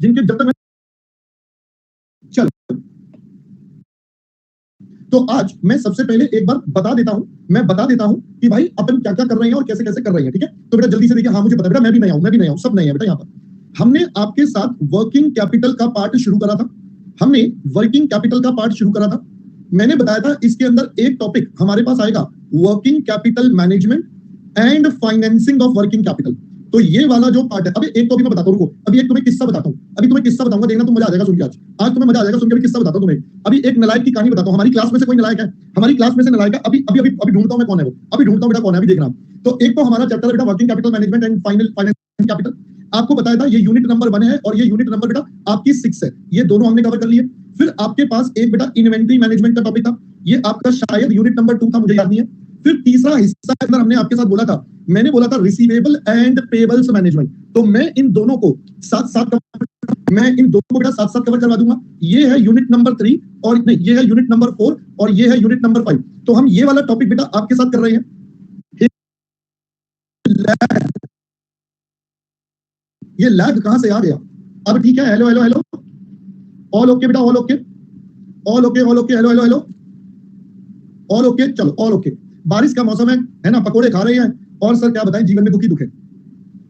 जिनके जब तक चल तो आज मैं सबसे पहले एक बार बता देता हूं कि भाई अपन क्या क्या कर रहे हैं और कैसे कैसे कर रहे हैं। ठीक है, तो बेटा जल्दी से देखिए। हाँ मुझे पता है बेटा, मैं भी नया हूं, सब नए हैं बेटा। यहाँ पर हमने आपके साथ वर्किंग कैपिटल का पार्ट शुरू करा था। मैंने बताया था इसके अंदर एक टॉपिक हमारे पास आएगा, working capital management and financing of working capital. तो ये वाला जो पार्ट है, अभी एक तो अभी मैं बताता हूं, रुको, अभी एक तुम्हें किस्सा बताता हूं। अभी तुम्हें किस्सा बताऊंगा, देखना तुम मजा आ जाएगा सुन के। आज तुम्हें मजा आ जाएगा सुन के। किस्सा बताता हूं तुम्हें। अभी एक नालायक की कहानी बताता हूं। हमारी क्लास में से कोई नालायक है? हमारी क्लास में से नालायक है? अभी ढूंढता हूं मैं कौन है वो। अभी ढूंढता हूं बेटा कौन है, अभी देख रहा हूं। तो एक तो हमारा चैप्टर बेटा working capital management and finance capital, आपको बताया था ये यूनिट नंबर 1 है और ये यूनिट नंबर बेटा आपकी 6 है। ये दोनों हमने कवर कर लिए। फिर आपके पास एक बेटा इन्वेंटरी मैनेजमेंट का टॉपिक था, ये आपका शायद यूनिट नंबर 2 था, मुझे याद नहीं है। फिर तीसरा हिस्सा अंदर हमने आपके साथ बोला था, मैंने बोला था रिसीवेबल एंड पेबल्स मैनेजमेंट। तो मैं इन दोनों को साथ साथ कवर करवा दूंगा। ये है यूनिट नंबर 3 और नहीं, ये है यूनिट नंबर 4 और ये है यूनिट नंबर 5। तो हम ये वाला टॉपिक बेटा आपके साथ कर रहे हैं। ये लैग कहां से आ गया? अब ठीक है, hello hello hello, all okay बेटा, all okay, hello hello hello, all okay, चलो ऑल ओके। बारिश का मौसम है ना, पकोड़े खा रहे हैं और सर क्या बताएं, जीवन में दुखी दुख है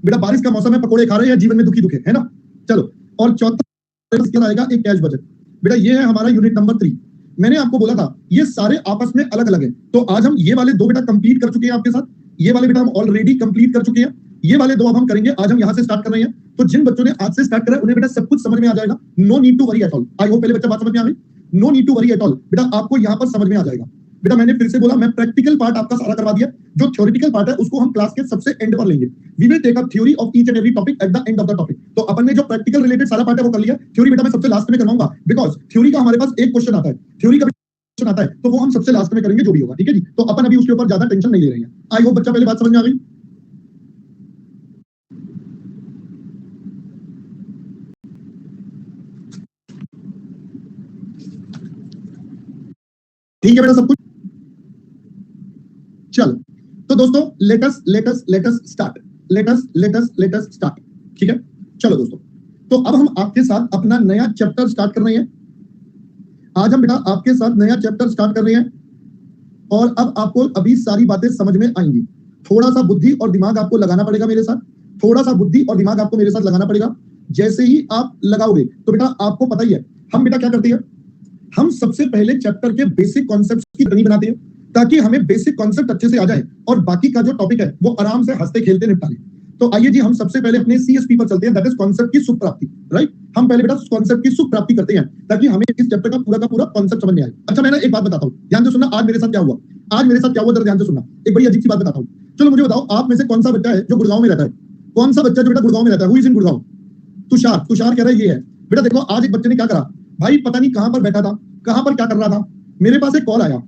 बेटा। बारिश का मौसम है, पकोड़े खा रहे हैं, जीवन में दुखी दुख है ना। चलो, और चौथा इसके आएगा एक कैश बजट बेटा। ये है हमारा यूनिट नंबर 3। मैंने आपको बोला था ये सारे आपस में अलग अलग है। तो आज हम ये वाले दो बेटा कंप्लीट कर चुके हैं आपके साथ। ये वाले बेटा हम ऑलरेडी कंप्लीट कर चुके हैं। ये वाले दो अब हम करेंगे। आज हम यहां से स्टार्ट कर रहे हैं। तो जिन बच्चों ने आज से स्टार्ट करा है उन्हें बेटा सब कुछ समझ में आ जाएगा। No need to worry at all. I hope पहले बच्चा बात समझ में आ गई। No need to worry at all बेटा, आपको यहां पर समझ में आ जाएगा बेटा। मैंने फिर से बोला, मैं प्रैक्टिकल पार्ट आपका सारा करवा दिया। जो थ्योरेटिकल पार्ट है उसको हम क्लास के सबसे एंड पर लेंगे। We will take up theory of each and every topic at the end of the topic. तो अपन ने जो प्रैक्टिकल रिलेटेड सारा पार्ट है वो कर लिया। थ्योरी बेटा मैं सबसे लास्ट में करवाऊंगा, बिकॉज थ्योरी का हमारे पास एक क्वेश्चन आता है। थ्योरी का क्वेश्चन आता है तो वो हम सबसे लास्ट में करेंगे, जो भी होगा। ठीक है जी, तो अपन अभी उसके ऊपर ज्यादा टेंशन नहीं ले रहे हैं। आई होप बच्चा पहले बात समझ में आ गई। ठीक है बेटा सब कुछ। चलो तो दोस्तों लेट अस स्टार्ट। ठीक है, चलो दोस्तों, तो अब हम आपके साथ अपना नया चैप्टर स्टार्ट कर रहे हैं। आज हम बेटा आपके साथ नया चैप्टर स्टार्ट कर रहे हैं और अब आपको अभी सारी बातें समझ में आएंगी। थोड़ा सा बुद्धि और दिमाग आपको लगाना पड़ेगा मेरे साथ। थोड़ा सा बुद्धि और दिमाग आपको मेरे साथ लगाना पड़ेगा। जैसे ही आप लगाओगे तो बेटा आपको पता ही है हम बेटा क्या करते हैं, हम सबसे पहले चैप्टर के बेसिक कॉन्सेप्ट्स की ड्राइंग बनाते हैं ताकि हमें बेसिक कॉन्सेप्ट अच्छे से आ जाए और बाकी का जो टॉपिक है वो आराम से हंसते खेलते निपटा लें। तो आइए जी, हम सबसे पहले अपने सीएसपी पर चलते हैं, दैट इज कॉन्सेप्ट की सुख प्राप्ति। राइट, हम पहले बेटा कॉन्सेप्ट की सुख प्राप्ति करते हैं ताकि हमें इस चैप्टर का पूरा कॉन्सेप्ट समझ में आए। अच्छा, मैं एक बात बताता हूं, ध्यान से सुनना। आज मेरे साथ क्या हुआ, ध्यान से सुनना। एक बड़ी अजीब सी बात बताता हूं। चलो मुझे बताओ, आप में से कौन सा बच्चा है जो गुड़गांव में रहता है? कौन सा बच्चा जो बेटा गुड़गांव में रहता है? Who is in Gurgaon? Tushar कह रहा है ये है बेटा। देखो आज एक बच्चे ने क्या करा भाई, पता नहीं कहां पर बैठा था, कहां पर क्या कर रहा था। मेरे पास एक कॉल आया,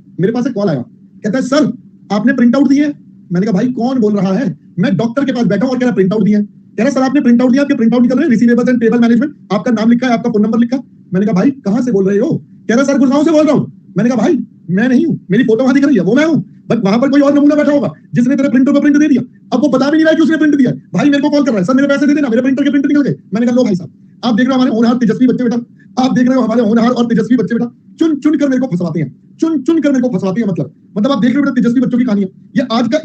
कहता है सर आपने प्रिंट आउट दिए? मैंने कहा भाई कौन बोल रहा है? मैं डॉक्टर के पास बैठा हूं और कह रहा प्रिंट आउट दिए। कह रहा सर आपने प्रिंट आउट दिया, आपके प्रिंट आउट निकल रहे हैं, रिसीवेबल्स एंड पेबल मैनेजमेंट, आपका नाम लिखा है, आपका फोन नंबर लिखा। मैंने कहा भाई कहां से बोल रहे हो? कह रहा सर गुड़गांव से बोल रहा हूं। मैंने कहा भाई मैं नहीं हूं, मेरी फोटो वहां दिख रही है, वो मैं हूं, बट वहां पर कोई और नमूना बैठा होगा जिसने तेरे प्रिंटर को प्रिंट दे दिया। अब वो बता भी नहीं रहा है कि उसने प्रिंट दिया। भाई मेरे को कॉल कर रहा है, सर मेरे पैसे दे देना, मेरे प्रिंटर के प्रिंट निकल गए। मैंने कहा लो भाई साहब, आप देख रहे हो हमारे होनहार तेजस्वी बच्चे बेटा, आप देख रहे हो हमारे होनहार और तेजस्वी बच्चे बेटा चुन चुन कर मेरे को फंसवाते हैं, चुन कर मेरे को फंसवाते हैं। मतलब आप देख रहे हो बेटा तेजस्वी बच्चों की कहानी है। ये आज का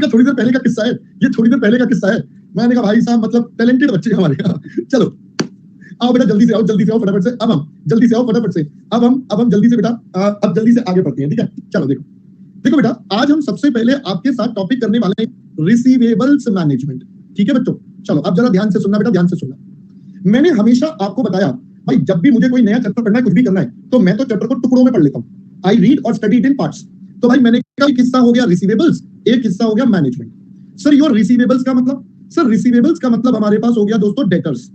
थोड़ी देर पहले का किस्सा है, ये थोड़ी देर पहले का किस्सा है। मैंने कहा भाई साहब मतलब टैलेंटेड बच्चे हमारे यहाँ। चलो आओ बेटा जल्दी से आओ फटाफट से। अब हम जल्दी से बेटा अब जल्दी से आगे बढ़ते हैं। ठीक है, चलो देखो बेटा, आज हम सबसे पहले आपके साथ टॉपिक करने वाले हैं रिसीवेबल्स मैनेजमेंट। ठीक है बच्चों, चलो अब जरा ध्यान से सुनना बेटा, ध्यान से सुनना। मैंने हमेशा आपको बताया भाई जब भी मुझे कोई नया चैप्टर पढ़ना है, कुछ भी करना है, तो मैं तो चैप्टर को टुकड़ों में पढ़ लेता हूँ। आई रीड और स्टडी इट इन पार्ट्स। तो भाई मैंने कहा एक हिस्सा हो गया रिसीवेबल्स, एक हिस्सा हो गया मैनेजमेंट। सर योर रिसीवेबल्स का मतलब? सर रिसीवेबल्स का मतलब हमारे पास हो गया दोस्तों डेटर्स,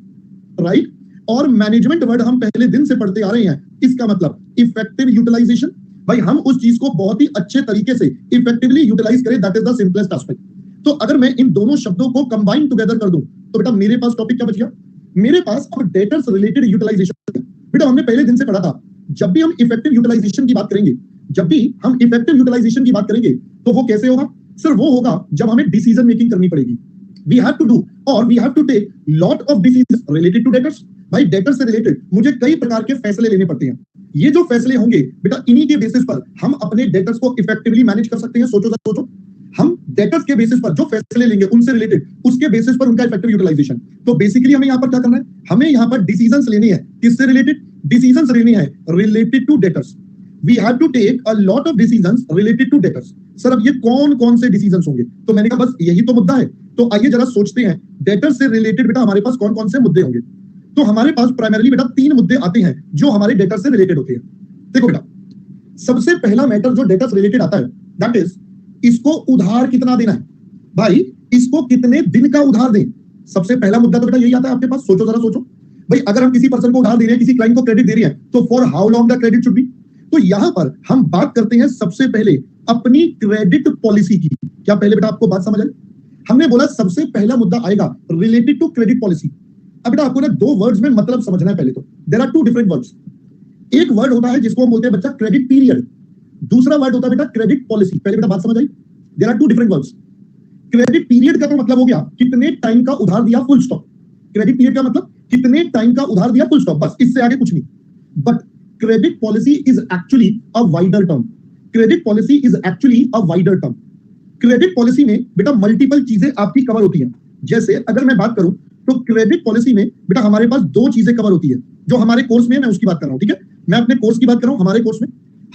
राइट। और मैनेजमेंट वर्ड हम पहले दिन से पढ़ते आ रहे हैं, इसका मतलब इफेक्टिव यूटिलाइजेशन। भाई हम उस चीज को बहुत ही अच्छे तरीके से इफेक्टिवली यूटिलाइज करें, that is the simplest aspect. तो अगर मैं इन दोनों शब्दों को कंबाइन टुगेदर कर दूं तो बेटा मेरे पास टॉपिक क्या बच गया? मेरे पास अब डेटर्स रिलेटेड यूटिलाइजेशन। बेटा हमने पहले दिन से पढ़ा था, जब भी हम इफेक्टिव यूटिलाइजेशन की बात करेंगे, तो वो कैसे होगा? सर वो होगा जब हमें डिसीजन मेकिंग करनी पड़ेगी। We have to take lot of decisions related to debtors. भाई डेटर से रिलेटेड मुझे कई प्रकार के फैसले लेने पड़ते हैं। ये जो फैसले होंगे बेटा, इन्हीं के बेसिस पर हम अपने डेटर्स को इफेक्टिवली मैनेज कर सकते हैं। सोचो हम डेटर्स के बेसिस पर जो फैसले लेंगे उनसे रिलेटेड, उसके बेसिस पर उनका इफेक्टिव यूटिलाइजेशन। तो बेसिकली हमें यहाँ पर क्या करना है, हमें यहाँ पर डिसीजंस लेने हैं। किससे रिलेटेड डिसीजंस लेने हैं? Related to debtors. We have to take a lot of decisions related to debtors. Sir अब ये कौन कौन से डिसीजंस होंगे? तो मैंने कहा बस यही तो मुद्दा है। तो आइए जरा सोचते हैं डेटर्स से रिलेटेड बेटा हमारे पास कौन कौन से मुद्दे होंगे। तो हमारे पास प्राइमरीली बेटा 3 मुद्दे आते हैं जो हमारे डेटा से रिलेटेड होते हैं। देखो बेटा, सबसे पहला मैटर जो डेटा से रिलेटेड आता है दैट इज इसको उधार कितना देना है। भाई इसको कितने दिन का उधार दें, सबसे पहला मुद्दा तो बेटा यही आता है आपके पास। सोचो जरा सोचो भाई, अगर हम किसी पर्सन को उधार दे रहे हैं, किसी क्लाइंट को क्रेडिट दे रहे हैं, तो for how long the credit should be. तो यहां पर हम बात करते हैं सबसे पहले अपनी क्रेडिट पॉलिसी की। क्या पहले बेटा आपको बात समझ आई? हमने बोला सबसे पहला मुद्दा आएगा रिलेटेड टू क्रेडिट पॉलिसी। अब बेटा आपको ना 2 वर्ड्स में मतलब समझना है। पहले तो देयर आर 2 डिफरेंट वर्ड्स। एक वर्ड होता है जिसको हम बोलते हैं बच्चा क्रेडिट पीरियड, दूसरा वर्ड होता है बेटा क्रेडिट पॉलिसी। पहले बेटा बात समझ आई? There are 2 different words. Credit period का तो मतलब हो गया कितने टाइम का उधार दिया, फुल स्टॉप। क्रेडिट पीरियड का मतलब कितने टाइम का उधार दिया, फुल स्टॉप, बस, इससे आगे कुछ नहीं। But credit policy is actually a wider term. Credit policy is actually a wider term. Credit policy में बेटा मल्टीपल चीजें आपकी कवर होती हैं। जैसे अगर मैं बात करूं तो क्रेडिट पॉलिसी में बेटा हमारे पास 2 चीजें कवर होती है जो हमारे कोर्स में है, मैं उसकी बात कर रहा हूं। ठीक है, मैं अपने कोर्स की बात कर रहा हूं।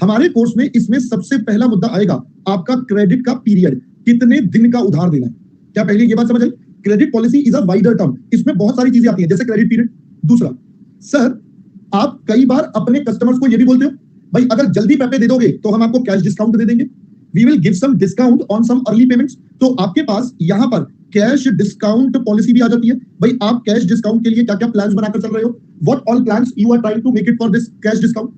हमारे कोर्स में इसमें सबसे पहला मुद्दा आएगा आपका क्रेडिट का पीरियड, कितने दिन का उधार देना है। क्या पहले ये बात समझ आई? Credit policy is a wider term, इसमें बहुत सारी चीजें आती हैं जैसे क्रेडिट पीरियड। दूसरा, सर आप कई बार अपने कस्टमर्स को ये भी बोलते हो भाई अगर जल्दी पैसे दे दोगे तो हम आपको कैश डिस्काउंट दे देंगे, we will give some discount on some early payments. तो आपके पास यहां पर कैश डिस्काउंट पॉलिसी भी आ जाती है। भाई आप कैश डिस्काउंट के लिए क्या क्या प्लान्स बनाकर चल रहे हो, what all plans you are trying to make it for this cash discount.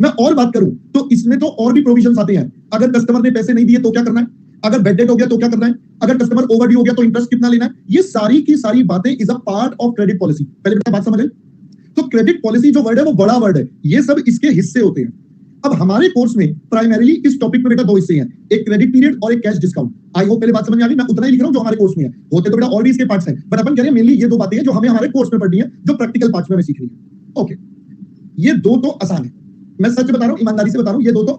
मैं और बात करूं तो इसमें तो और भी प्रोविजंस आते हैं। अगर कस्टमर ने पैसे नहीं दिए तो क्या करना है, अगर बैड डेट हो गया तो क्या करना है, अगर कस्टमर ओवरड्यू हो गया तो इंटरेस्ट कितना लेना है। ये सारी की सारी बातें is a part of credit policy. पहले बेटा बात समझ आई? तो क्रेडिट पॉलिसी जो वर्ड है वो बड़ा वर्ड है, ये सब इसके हिस्से होते हैं। अब हमारे कोर्स में प्राइमरीली इस टॉपिक में बेटा 2 हिस्से हैं, एक क्रेडिट पीरियड और एक कैश डिस्काउंट। आई होप पहले बात समझ में आ गई। मैं उतना ही लिख रहा हूं जो हमारे कोर्स में है, होते तो बेटा और भी इसके पार्ट्स हैं, बट अपन कह रहे हैं मेनली ये 2 बातें हैं जो हमें हमारे कोर्स में पढ़नी है, जो प्रैक्टिकल पार्ट्स में हमें सीखनी है। ओके, ये 2 तो आसान है, मैं सच बता रहा हूं, ईमानदारी से बता रहा हूं, ये 2 तो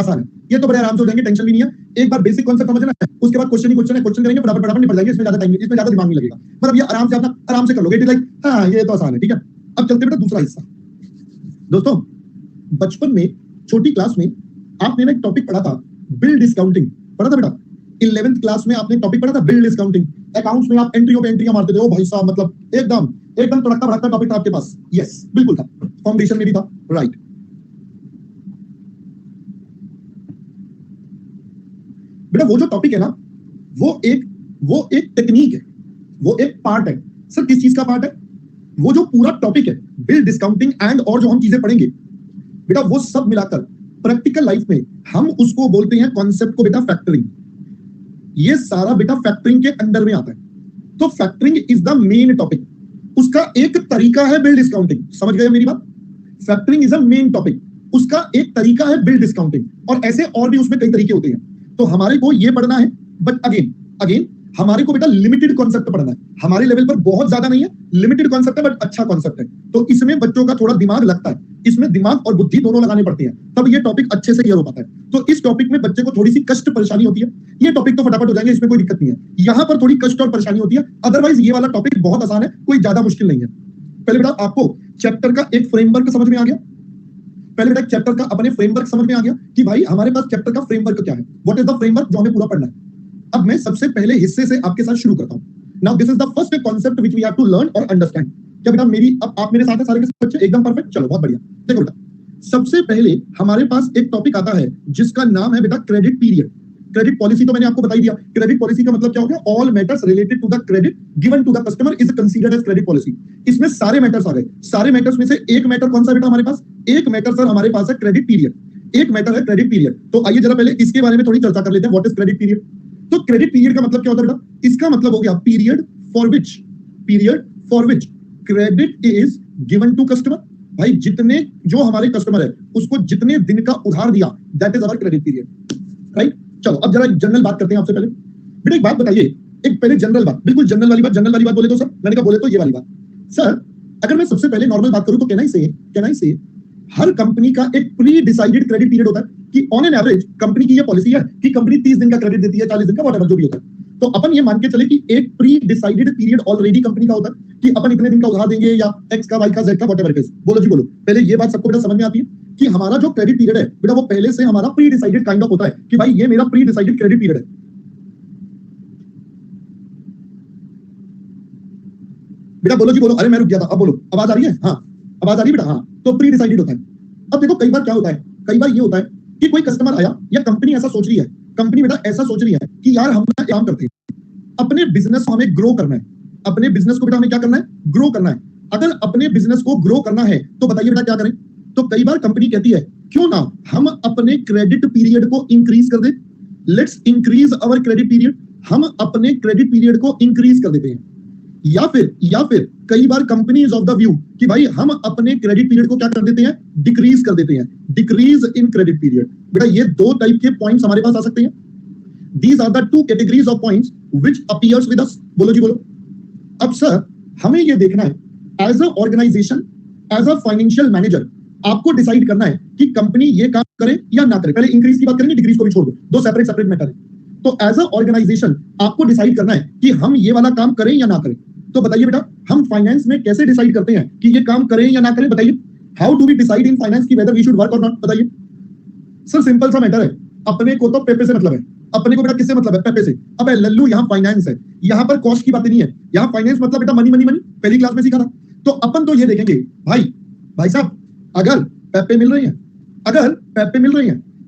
आसान है, ये तो बड़े आराम से हो जाएंगे, टेंशन भी नहीं है। एक बार बेसिक कॉन्सेप्ट समझना है, उसके बाद क्वेश्चन ही क्वेश्चन है, क्वेश्चन करेंगे फटाफट निपट जाएंगे, इसमें ज्यादा टाइम इसमें ज्यादा दिमाग नहीं लगेगा। मतलब ये आराम से अपना आराम से कर लोगे, इट इज लाइक हाँ ये तो आसान है। ठीक है, अब चलते बेटा दूसरा हिस्सा। दोस्तों बचपन में छोटी क्लास में आपने ना एक टॉपिक पढ़ा था, बिल डिस्काउंटिंग पढ़ा था बेटा। 11th क्लास में आपने टॉपिक पढ़ा था बिल डिस्काउंटिंग। अकाउंट्स में आप एंट्रियों पे एंट्रियां मारते थे, ओ भाई साहब, मतलब एकदम तड़कता भड़कता टॉपिक था आपके पास। यस बिल्कुल था, फाउंडेशन में भी था, राइट। बेटा वो जो टॉपिक है ना, वो एक टेक्निक है, वो एक पार्ट है। सर किस चीज का पार्ट है? वो जो पूरा टॉपिक है बिल डिस्काउंटिंग एंड और जो हम चीजें पढ़ेंगे बेटा, वो सब मिलाकर प्रैक्टिकल लाइफ में हम उसको बोलते हैं कॉन्सेप्ट को बेटा फैक्टरिंग। ये सारा बेटा फैक्टरिंग के अंडर में आता है। तो factoring is the main topic, उसका एक तरीका है बिल डिस्काउंटिंग। समझ गए मेरी बात? Factoring is a main topic, उसका एक तरीका है बिल डिस्काउंटिंग, और ऐसे और भी उसमें कई तरीके होते हैं। तो हमारे को ये पढ़ना है, बट अगेन हमारे को बेटा लिमिटेड कॉन्सेप्ट पढ़ना है। हमारे लेवल पर बहुत ज्यादा नहीं है, लिमिटेड कॉन्सेप्ट है, बट अच्छा कॉन्सेप्ट है। तो इसमें बच्चों का थोड़ा दिमाग लगता है, इसमें दिमाग और बुद्धि दोनों लगाने पड़ते हैं, तब ये टॉपिक अच्छे से क्लियर हो पाता है। तो इस टॉपिक में बच्चे को थोड़ी सी कष्ट परेशानी होती है, ये टॉपिक तो फटाफट हो जाएंगे, इसमें कोई दिक्कत नहीं है। यहाँ पर थोड़ी कष्ट और परेशानी होती है, अदरवाइज ये वाला टॉपिक बहुत आसान है, कोई ज्यादा मुश्किल नहीं है। पहले बेटा आपको चैप्टर का एक फ्रेमवर्क समझ में आ गया। पहले बेटा चैप्टर का अपने फ्रेमवर्क समझ में आ गया कि भाई हमारे पास चैप्टर का फ्रेमवर्क क्या है, व्हाट इज द फ्रेमवर्क जो हमें पूरा पढ़ना है। अब मैं सबसे पहले हिस्से से आपके साथ शुरू करता हूं। Now this is the first concept which we have to learn और अंडरस्टैंड। क्या बेटा मेरी अब आप मेरे साथ हैं सारे के बच्चे, एकदम परफेक्ट, चलो बहुत बढ़िया। देखो बेटा सबसे पहले हमारे पास एक टॉपिक आता है जिसका नाम है बेटा क्रेडिट पीरियड। क्रेडिट पॉलिसी तो मैंने आपको बता ही दिया। क्रेडिट पॉलिसी का मतलब क्या हो गया? All matters related to the credit given to the customer is considered as credit policy. इसमें सारे मैटर्स आ गए। सारे मैटर्स में से एक मैटर कौन सा बेटा हमारे पास? एक मैटर सर हमारे पास है क्रेडिट पीरियड। एक मैटर है क्रेडिट पीरियड। तो आइए जरा पहले इसके बारे में थोड़ी चर्चा कर लेते हैं, व्हाट इज क्रेडिट पीरियड। तो क्रेडिट पीरियड का मतलब क्या होता है बेटा? इसका मतलब हो गया period for which credit is given to customer. भाई जितने जो हमारे कस्टमर है उसको जितने दिन का उधार दिया, that is our credit period, right. चलो अब जरा जनरल बात करते हैं आपसे। पहले बेटा एक बात बताइए, एक पहले जनरल बात, बिल्कुल जनरल वाली बात बोले तो सर, मैंने कहा बोले तो ये वाली बात। सर अगर मैं सबसे पहले नॉर्मल बात करूं तो कैन आई से हर कंपनी का एक प्री डिसाइडेड क्रेडिट पीरियड होता है कि ऑन एन एवरेज कंपनी की ये पॉलिसी है कि कंपनी 30 दिन का क्रेडिट देती है, 40 दिन का, व्हाटएवर जो भी होता है। तो अपन ये मान के चले कि एक pre decided period already company का होता है कि अपन इतने दिन का उधार देंगे या एक्स का, वाई का, जेड का, व्हाटएवर इट इज। बोलो जी बोलो, पहले ये बात सबको बेटा समझ में आती है कि हमारा जो क्रेडिट पीरियड है बेटा वो पहले से हमारा प्री डिसाइडेड काइंड ऑफ होता है कि भाई ये मेरा प्री डिसाइडेड क्रेडिट पीरियड है। बेटा बोलो जी बोलो, अरे मैं रुक गया था, अब बोलो, आवाज आ रही है? हाँ आवाज आ रही है बेटा, हाँ। तो प्री डिसाइडेड होता है। अब देखो कई बार क्या होता है, कई बार ये होता है कि कोई कस्टमर आया या कंपनी ऐसा सोच रही है, कंपनी बेटा ऐसा सोच रही है कि यार हम ना काम करते हैं, अपने बिजनेस को हमें ग्रो करना है, अपने बिजनेस को बेटा हमें क्या करना है, ग्रो करना है। अगर अपने बिजनेस को ग्रो करना है तो बताइए बेटा क्या करें? तो कई बार कंपनी कहती है क्यों ना हम अपने क्रेडिट पीरियड को इंक्रीज कर दें, let's increase our credit period. हम अपने क्रेडिट पीरियड को इंक्रीज कर देते हैं। या फिर कई बार company is of the view कि भाई हम अपने क्रेडिट पीरियड को क्या कर देते हैं, डिक्रीज कर देते हैं, डिक्रीज इन क्रेडिट पीरियड। बेटा ये दो टाइप के पॉइंट्स हमारे पास आ सकते हैं। These are the two categories of points which appears with us. बोलो जी बोलो। अब सर हमें ये देखना है as a organisation, as a financial manager, आपको डिसाइड करना है कि कंपनी ये काम करे या ना करे। पहले इंक्रीज की बात करेंगे, डिक्रीज को भी छोड़ दो, दो सेपरेट मैटर है। तो एज अ ऑर्गेनाइजेशन आपको डिसाइड करना है कि हम ये वाला काम करें या ना करें। तो बताइए बेटा हम फाइनेंस में कैसे डिसाइड करते हैं कि ये काम करें या ना करें? बताइए, how do we decide in finance की वेदर वी शुड वर्क और नॉट? बताइए सर, सिंपल सा मैटर है। अपने को तो पेपे से मतलब है, अपने को बेटा किससे मतलब है? पेपे से। अब लल्लू यहाँ फाइनेंस है, यहाँ पर कॉस्ट की बात नहीं है, यहाँ फाइनेंस मतलब बेटा मनी मनी मनी, पहली क्लास में सीखा था। तो अपन तो ये देखेंगे भाई साहब, अगर पेपे मिल रही है,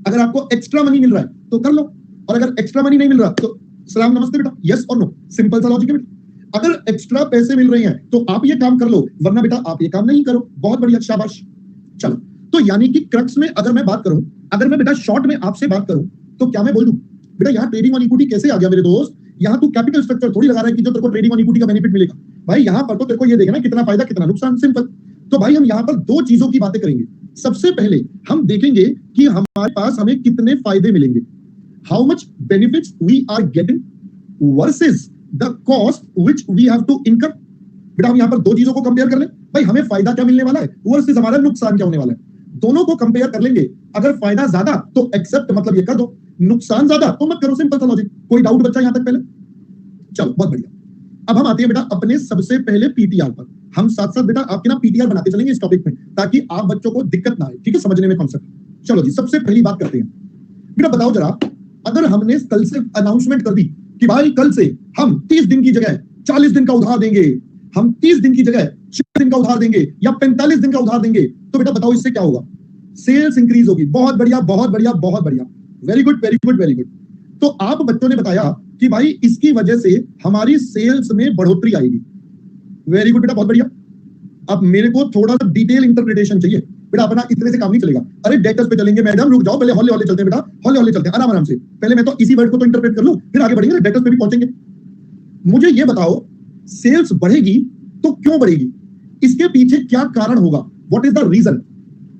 अगर आपको एक्स्ट्रा मनी मिल रहा है तो कर लो, और अगर एक्स्ट्रा मनी नहीं मिल रहा तो सलाम नमस्ते बेटा, यस और नो, सिंपल सा लॉजिक है बेटा। अगर एक्स्ट्रा पैसे मिल रहे हैं तो आप ये काम कर लो, वरना बेटा आप ये काम नहीं करो। बहुत बढ़िया, शाबाश। चलो, तो यानी कि क्रक्स में अगर मैं बात करूं, अगर मैं बेटा शॉर्ट में आपसे बात करूं तो क्या मैं बोल दूं बेटा यहाँ ट्रेडिंग ऑन इक्विटी कैसे आ गया मेरे दोस्त? यहाँ तू कैपिटल स्ट्रक्चर थोड़ी लगा रहा है कि जो तेरे को ट्रेडिंग ऑन इक्विटी का बेनिफिट मिलेगा। भाई यहाँ पर तो तेरे को ये देखना कितना फायदा कितना नुकसान, सिंपल। तो भाई हम यहाँ पर दो चीजों की बातें करेंगे। सबसे पहले हम देखेंगे कि हमारे पास हमें कितने फायदे मिलेंगे, how much benefits we are getting versus the cost which we have to income. बेटा हम यहाँ पर दो चीजों को कंपेयर कर लें, भाई हमें फायदा क्या मिलने वाला है वर्सेस हमारा नुकसान क्या होने वाला है। दोनों को कंपेयर कर लेंगे। अगर फायदा ज्यादा तो एक्सेप्ट, मतलब ये कर दो, नुकसान ज्यादा तो मत करो, सिंपल सा लॉजिक। कोई डाउट बच्चा यहाँ तक पहले? चलो बहुत बढ़िया। अब हम आते हैं बेटा अपने सबसे पहले पीटीआर पर। हम साथ साथ बेटा आपके ना पीटीआर बनाते चलेंगे इस टॉपिक में, ताकि आप बच्चों को दिक्कत ना आए, ठीक है, समझने में कॉन्सेप्ट। चलो जी, सबसे पहली बात करते हैं। बेटा बताओ जरा, अगर हमने कल से अनाउंसमेंट कर दी कि भाई कल से हम 30 दिन की जगह 40 दिन का उधार देंगे, हम 30 दिन की जगह 40 दिन का उधार देंगे या 45 दिन का उधार देंगे, तो बेटा बताओ इससे क्या होगा? सेल्स इंक्रीज होगी। बहुत बढ़िया, बहुत बढ़िया, बहुत बढ़िया, very good, very good, very good. तो आप बच्चों ने बताया कि भाई इसकी वजह से हमारी सेल्स में बढ़ोतरी आएगी। वेरी गुड बेटा, बहुत बढ़िया। अब मेरे को थोड़ा सा डिटेल इंटरप्रिटेशन चाहिए बेटा, अपना इतने से काम नहीं चलेगा। अरे डेटर्स पे चलेंगे मैडम, रुक जाओ, पहले हौले हौले चलते हैं बेटा, हौले हौले चलते हैं, आराम आराम से। पहले मैं तो इसी वर्ड को तो इंटरप्रेट कर लूं, फिर आगे बढ़ेंगे, डेटर्स पे भी पहुंचेंगे। मुझे ये बताओ, सेल्स बढ़ेगी तो क्यों बढ़ेगी? इसके पीछे क्या कारण होगा? What is the reason?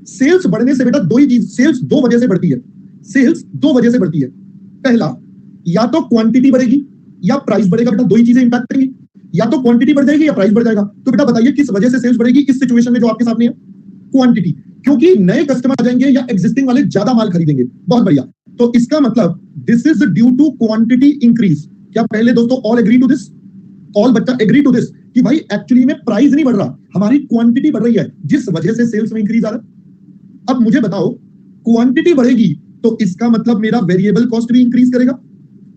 Sales बढ़ने से बेटा दो ही चीज, सेल्स दो वजह से बढ़ती है, सेल्स दो वजह से बढ़ती है। पहला, या तो क्वांटिटी बढ़ेगी या प्राइस बढ़ेगा। बेटा दो ही चीजें इंपैक्ट करेंगी, या तो क्वांटिटी बढ़ जाएगी या प्राइस बढ़ जाएगा। तो बेटा बताइए किस वजह से सेल्स बढ़ेगी इस सिचुएशन में जो आपके सामने है? क्वांटिटी, क्योंकि नए कस्टमर आ जाएंगे या एग्जिस्टिंग वाले ज्यादा माल खरीदेंगे। बहुत बढ़िया। तो इसका मतलब this is due to quantity increase. क्या पहले दोस्तों all agree to this? All बच्चा एग्री टू दिस कि भाई एक्चुअली में प्राइस नहीं बढ़ रहा, हमारी क्वांटिटी बढ़ रही है, जिस वजह से सेल्स में इंक्रीज आ रहा है। अब मुझे बताओ, क्वांटिटी बढ़ेगी तो इसका मतलब मेरा वेरिएबल कॉस्ट भी इंक्रीज करेगा।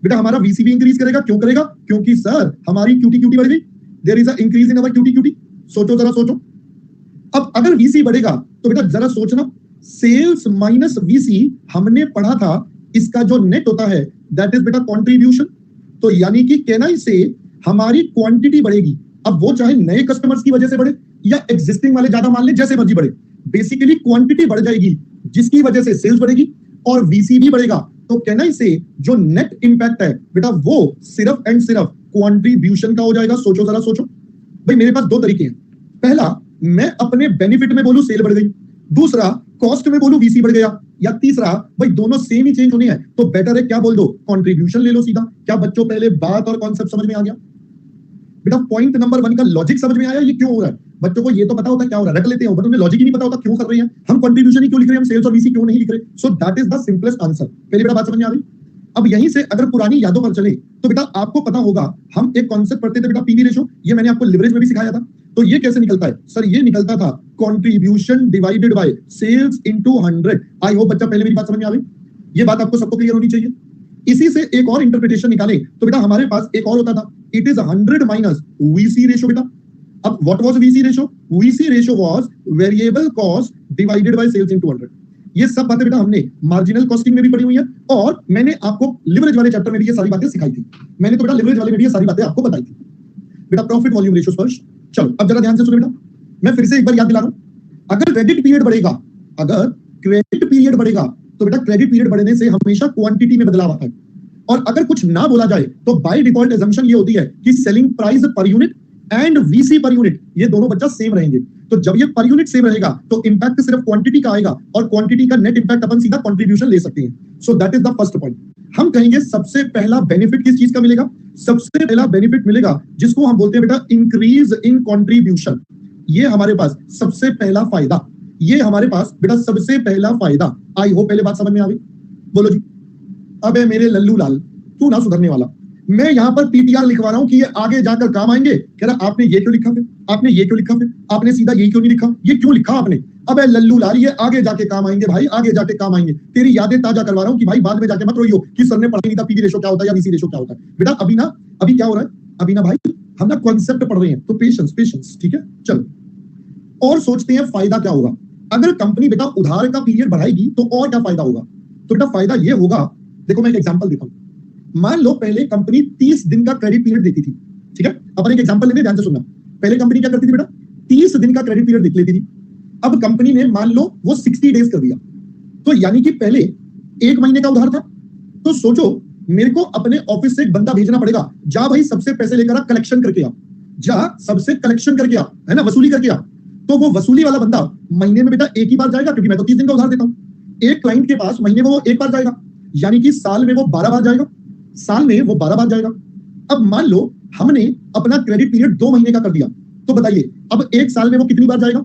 बेटा हमारा वीसी भी इंक्रीज करेगा। क्यों करेगा? क्योंकि सर हमारी क्यूटी बढ़ गई, there is a increase in our QT. सोचो जरा, सोचो। अब अगर वीसी बढ़ेगा तो बेटा जरा सोचना, सेल्स माइनस वीसी हमने पढ़ा था, इसका जो नेट होता है दैट इज बेटा कंट्रीब्यूशन। तो यानी कि कहना इसे हमारी क्वांटिटी बढ़ेगी, अब वो चाहे नए कस्टमर्स की वजह से बढ़े या एग्जिस्टिंग वाले ज्यादा मान ले, जैसे मर्जी बढ़े, बेसिकली क्वांटिटी बढ़ जाएगी जिसकी वजह से सेल्स बढ़ेगी और वीसी भी बढ़ेगा। तो कहना इसे जो नेट इंपैक्ट है बेटा वो सिर्फ एंड सिर्फ कंट्रीब्यूशन का हो जाएगा। सोचो जरा, सोचो भाई। मेरे पास दो तरीके हैं। पहला, मैं अपने बेनिफिट में बोलूं सेल बढ़ गई, दूसरा कॉस्ट में बोलूं वीसी बढ़ गया, या तीसरा भाई दोनों सेम ही चेंज होने हैं तो बेटर है क्या बोल दो, कंट्रीब्यूशन ले लो सीधा। क्या बच्चों पहले बात और कॉन्सेप्ट समझ में आ गया? बेटा पॉइंट नंबर 1 का लॉजिक समझ में आया ये क्यों हो रहा है? बच्चों को ये तो पता होता है क्या हो रहा है, रट लेते हैं, बट उन्हें लॉजिक ही नहीं पता होता क्यों कर रहे हैं हम, कंट्रीब्यूशन ही क्यों लिख रहे हैं हम, सेल्स और वीसी क्यों नहीं लिख रहे। So that is the simplest answer. पहली बेटा बात समझ में आ गई। अब यहीं से अगर पुरानी यादों पर चले तो बेटा आपको पता होगा हम एक कॉन्सेप्ट पढ़ते थे बेटा पीवी रेशो, ये मैंने आपको लिवरेज में भी सिखाया था। तो ये कैसे निकलता है सर? ये निकलता था contribution divided by sales into 100। I hope बच्चा पहले मेरी बात समझ में आ गई, ये बात आपको सबको क्लियर होनी चाहिए। इसी से एक और इंटरप्रिटेशन निकाले तो बेटा हमारे पास एक और होता था, it is 100 minus VC ratio बेटा। अब what was VC ratio? VC ratio was variable cost divided by sales into 100। ये सब बातें बेटा हमने मार्जिनल कॉस्टिंग में भी पढ़ी हुई है और मैंने आपको लिवरेज वाले चैप्टर में भी ये सारी बातें सिखाई थी। मैंने तो बेटा लिवरेज वाले में भी ये सारी बातें आपको बताई थी बेटा। प्रॉफिट वॉल्यूम रेशियो स्पर्श। चलो अब जरा ध्यान से सुनो बेटा, मैं फिर से एक बार याद दिला रहा हूं। अगर क्रेडिट पीरियड बढ़ेगा, अगर क्रेडिट पीरियड बढ़ेगा तो बेटा क्रेडिट पीरियड बढ़ने से हमेशा क्वांटिटी में बदलाव आता है, और अगर कुछ ना बोला जाए तो बाय डिफॉल्ट अजम्पशन ये होती है कि selling price per unit and VC per unit ये दोनों बच्चा सेम रहेंगे। तो जब ये पर यूनिट सेम रहेगा तो इंपैक्ट सिर्फ क्वांटिटी का आएगा, और क्वांटिटी का नेट इंपैक्ट अपन सीधा कंट्रीब्यूशन ले सकते हैं। So that is the first point. हम कहेंगे सबसे पहला बेनिफिट किस चीज का मिलेगा? सबसे पहला बेनिफिट मिलेगा जिसको हम बोलते हैं बेटा इंक्रीज इन कंट्रीब्यूशन। ये हमारे पास सबसे पहला फायदा, ये हमारे पास बेटा सबसे पहला फायदा। आई होप पहले बात समझ में आ गई। बोलो जी। अबे मेरे लल्लू लाल तू ना सुधरने वाला, मैं यहां पर पीटीआर लिखवा रहा हूं कि ये आगे जाकर काम आएंगे। कह रहा आपने ये क्यों लिखा, फिर आपने ये क्यों लिखा, फिर आपने सीधा ये क्यों नहीं लिखा, ये क्यों लिखा आपने? अबे लल्लू लाल ये आगे जाके काम आएंगे भाई, आगे जाके काम आएंगे। तेरी यादें ताजा करवा रहा हूं कि भाई बाद में जाके मत रोइयो कि सर ने पढ़ा नहीं था पीवी रेशो क्या होता है या वीसी रेशो क्या होता है। बेटा अभी क्या हो रहा है, अभी ना भाई हम ना कॉन्सेप्ट पढ़ रहे हैं, तो पेशेंस ठीक है। चलो और सोचते हैं फायदा क्या होगा। अगर कंपनी बेटा उधार का पीरियड बढ़ाएगी तो और क्या फायदा होगा? तो बेटा फायदा ये होगा, देखो मैं एक एग्जांपल देता हूं। मान लो पहले कंपनी 30 दिन का क्रेडिट पीरियड देती थी, ठीक है। अपन एक एग्जांपल लेंगे, ध्यान से सुनना। पहले कंपनी क्या करती थी बेटा? 30 दिन का क्रेडिट पीरियड देख लेती थी। अब कंपनी ने मान लो वो 60 डेज कर दिया, तो यानी कि पहले 1 महीने का उधार था। तो सोचो मेरे को अपने ऑफिस से एक बंदा भेजना पड़ेगा, जा भाई सबसे पैसे लेकर आ, कलेक्शन करके आ, जा सबसे कलेक्शन करके आ, है ना, वसूली करके आ। तो वो वसूली वाला बंदा महीने में बेटा एक ही बार जाएगा, क्योंकि मैं तो 30 दिन का उधार देता हूं। एक क्लाइंट के पास महीने में वो एक बार जाएगा, यानी कि साल में वो 12 बार जाएगा, साल में वो 12 बार जाएगा। अब मान लो हमने अपना क्रेडिट पीरियड 2 महीने का कर दिया, तो बताइए अब एक साल में वो कितनी बार जाएगा?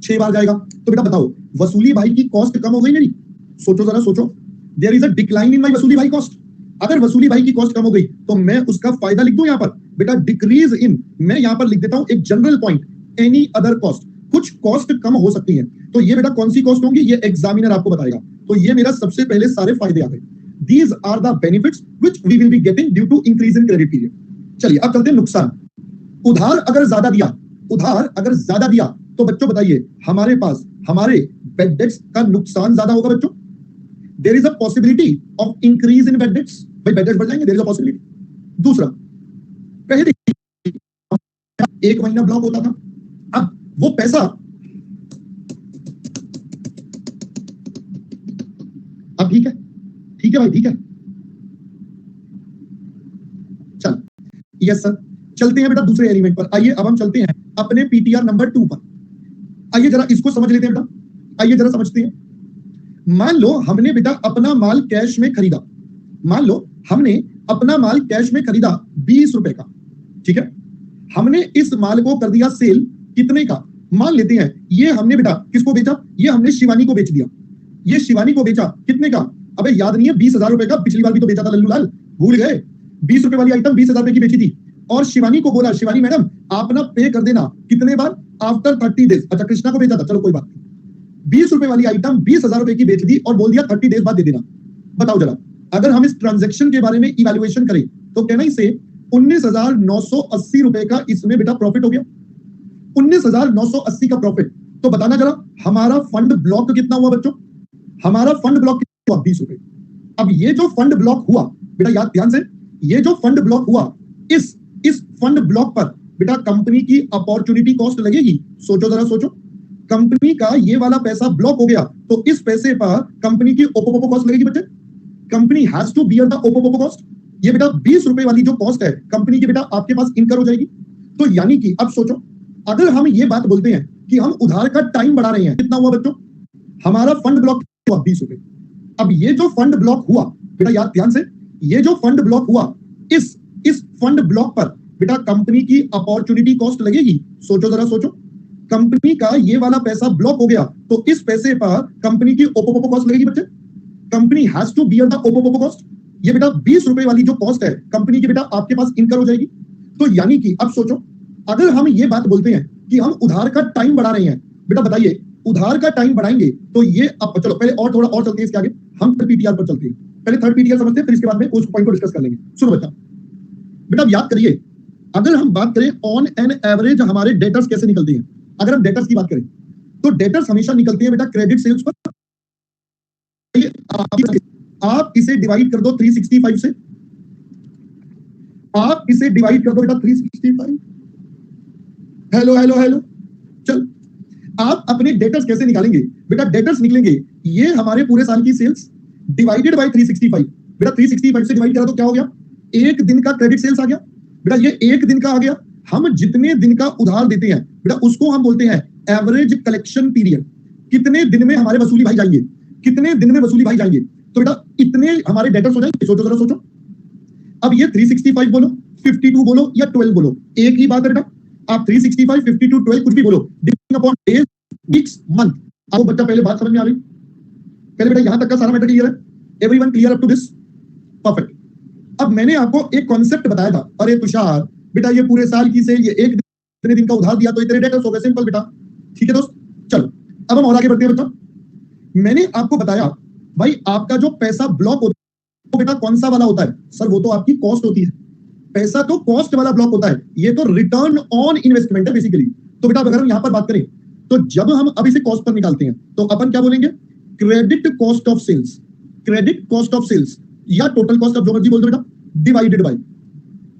6 बार जाएगा। तो बेटा बताओ वसूली भाई की कॉस्ट कम हो गई मेरी? सोचो जरा सोचो, there is a decline in my वसूली भाई कॉस्ट। अगर वसूली भाई की कॉस्ट कम हो गई तो मैं उसका फायदा लिख दूं यहां पर बेटा डिक्रीज इन, मैं यहां पर लिख देता हूं एक general point, any other cost. कुछ कॉस्ट कम हो सकती है, तो ये बेटा कौन सी कॉस्ट होंगी ये एग्जामिनर आपको बताएगा। तो ये मेरा सबसे पहले सारे फायदे आते हैं। These are the benefits which we will be getting due to increase in credit period. चलिए अब चलते हैं नुकसान। उधार अगर ज्यादा दिया तो बच्चों बताइए हमारे पास हमारे बेड डेट्स का नुकसान ज्यादा होगा बच्चों। There is a possibility of increase in bad debts, भाई बेड डेट्स बढ़ जाएंगे, देयर इज अ पॉसिबिलिटी। दूसरा, पहले देखिए 1 महीना ब्लॉक होता था, अब वो पैसा अब ठीक है भाई, ठीक है। चल यस सर, चलते हैं बेटा दूसरे एलिमेंट पर। आइए अब हम चलते हैं अपने पीटीआर नंबर 2 पर। आइए जरा इसको समझ लेते हैं बेटा, आइए जरा समझते हैं। मान लो हमने बेटा अपना माल कैश में खरीदा, मान लो हमने अपना माल कैश में खरीदा 20 रुपए का, ठीक है। हमने इस माल को कर दिया सेल कितने का? मान लेते हैं ये हमने बेटा किसको बेचा? ये हमने शिवानी को बेच दिया। ये शिवानी को बेचा कितने का? अबे याद नहीं है 20,000 रुपए का, पिछली बार भी तो बेचा था लल्लू लाल, भूल गए? 20 रुपए वाली आइटम 20,000 रुपए की बेची थी, और शिवानी को बोला शिवानी मैडम आप ना पे कर देना कितने बार? After 30 days. अच्छा कृष्णा को बेचा था, चलो कोई बात नहीं। 20 रुपए वाली आइटम 20,000 रुपए की बेच दी और बोल दिया 30 डेज बाद दे देना। बताओ जरा, अगर हम इस ट्रांजेक्शन के बारे में इवैल्यूएशन करें तो कहना इसे 19,980 रुपए का इसमें बेटा प्रॉफिट हो गया। 19,980 का प्रॉफिट। तो बताना जरा हमारा फंड ब्लॉक कितना हुआ बच्चों? हमारा फंड ब्लॉक कितना हुआ? 20 रुपए। अब ये जो फंड ब्लॉक हुआ बेटा, याद ध्यान से, ये जो फंड ब्लॉक हुआ इस फंड ब्लॉक पर बेटा कंपनी की अपॉर्चुनिटी कॉस्ट लगेगी। सोचो जरा सोचो, कंपनी का ये वाला पैसा ब्लॉक हो गया तो इस पैसे पर कंपनी की ओपोपोपो कॉस्ट लगेगी बच्चे। Company has to bear the ओपोपोपो कॉस्ट। ये बेटा 20 रुपए वाली जो कॉस्ट है कंपनी की बेटा आपके पास इनकर हो जाएगी। तो यानी कि अब सोचो, अगर हम ये बात बोलते हैं कि हम उधार का टाइम बढ़ा रहे हैं, कितना हुआ बच्चों? हमारा फंड ब्लॉक हुआ 20 रुपए। अब ये जो फंड ब्लॉक हुआ बेटा, याद ध्यान से, ये जो फंड ब्लॉक हुआ इस फंड ब्लॉक पर बेटा कंपनी की अपॉर्चुनिटी कॉस्ट लगेगी। सोचो जरा सोचो, कंपनी का ये वाला पैसा ब्लॉक हो गया तो इस पैसे पर कंपनी की ओपोपोपो कॉस्ट लगेगी बच्चे। Company has to bear the ओपोपोपो कॉस्ट। ये बेटा 20 रुपए वाली जो कॉस्ट है कंपनी की बेटा आपके पास इनकर हो जाएगी। तो यानी कि अब सोचो, अगर हम ये बात बोलते हैं कि हम उधार का टाइम बढ़ा रहे हैं, बेटा बताइए उधार का टाइम बढ़ाएंगे तो ये अब चलो पहले और थोड़ा और चलते हैं इसके आगे, हम पीटीआर पर चलते हैं। पहले थर्ड पीटीआर समझते हैं, फिर इसके बाद में उस पॉइंट को डिस्कस कर लेंगे। सुनो बच्चा, बेटा अब याद करिए, अगर हम बात करें ऑन एन एवरेज हमारे डेटर्स कैसे निकलते हैं, अगर हम डेटर्स की बात करें तो डेटर्स हमेशा निकलते हैं बेटा क्रेडिट सेल्स पर। आप इसे डिवाइड कर दो 365 से, आप इसे डिवाइड कर दो बेटा 365। हेलो हेलो हेलो, चल आप अपने डेटर्स कैसे निकालेंगे बेटा? डेटर्स निकलेंगे ये हमारे पूरे साल की सेल्स डिवाइडेड बाय 365। बेटा 365 से डिवाइड करा तो क्या हो गया? एक दिन का क्रेडिट सेल्स आ गया। बेटा ये एक दिन का आ गया। हम जितने दिन का उधार देते हैं बेटा उसको हम बोलते हैं एवरेज कलेक्शन पीरियड। कितने दिन में हमारे वसूली भाई जाएंगे, कितने दिन में वसूली भाई जाएंगे, तो बेटा इतने हमारे डेटर्स हो जाएंगे। सोचो जरा सोचो, अब ये 365 बोलो, 52 बोलो या 12 बोलो, एक ही बात है बेटा। आप 365, 52, 12 कुछ भी बोलो, depending upon days, weeks, month. आपको बच्चा पहले बात समझ में आ गई? पहले बेटा यहां तक का सारा मैटर क्लियर है? Everyone clear up to this? Perfect. अब मैंने आपको एक कॉन्सेप्ट बताया था, अरे तुषार बेटा ये पूरे साल की सेल, ये एक इतने दिन का उधार दिया तो इतने डेटर्स हो गए, सिंपल बेटा। ठीक है दोस्त, चलो अब हम और आगे बढ़ते हैं बेटा। मैंने आपको बताया भाई आपका जो पैसा ब्लॉक होता है वो बेटा कौन सा वाला होता है? सर वो तो आपकी कॉस्ट होती है। पैसा तो कॉस्ट वाला ब्लॉक होता है, ये तो रिटर्न ऑन इन्वेस्टमेंट है बेसिकली। तो बेटा अगर हम यहां पर बात करें तो जब हम अब इसे कॉस्ट पर निकालते हैं तो अपन क्या बोलेंगे? Credit cost of sales, credit cost of sales या टोटल कॉस्ट ऑफ, जो मर्जी बोल दो बेटा, डिवाइडेड बाय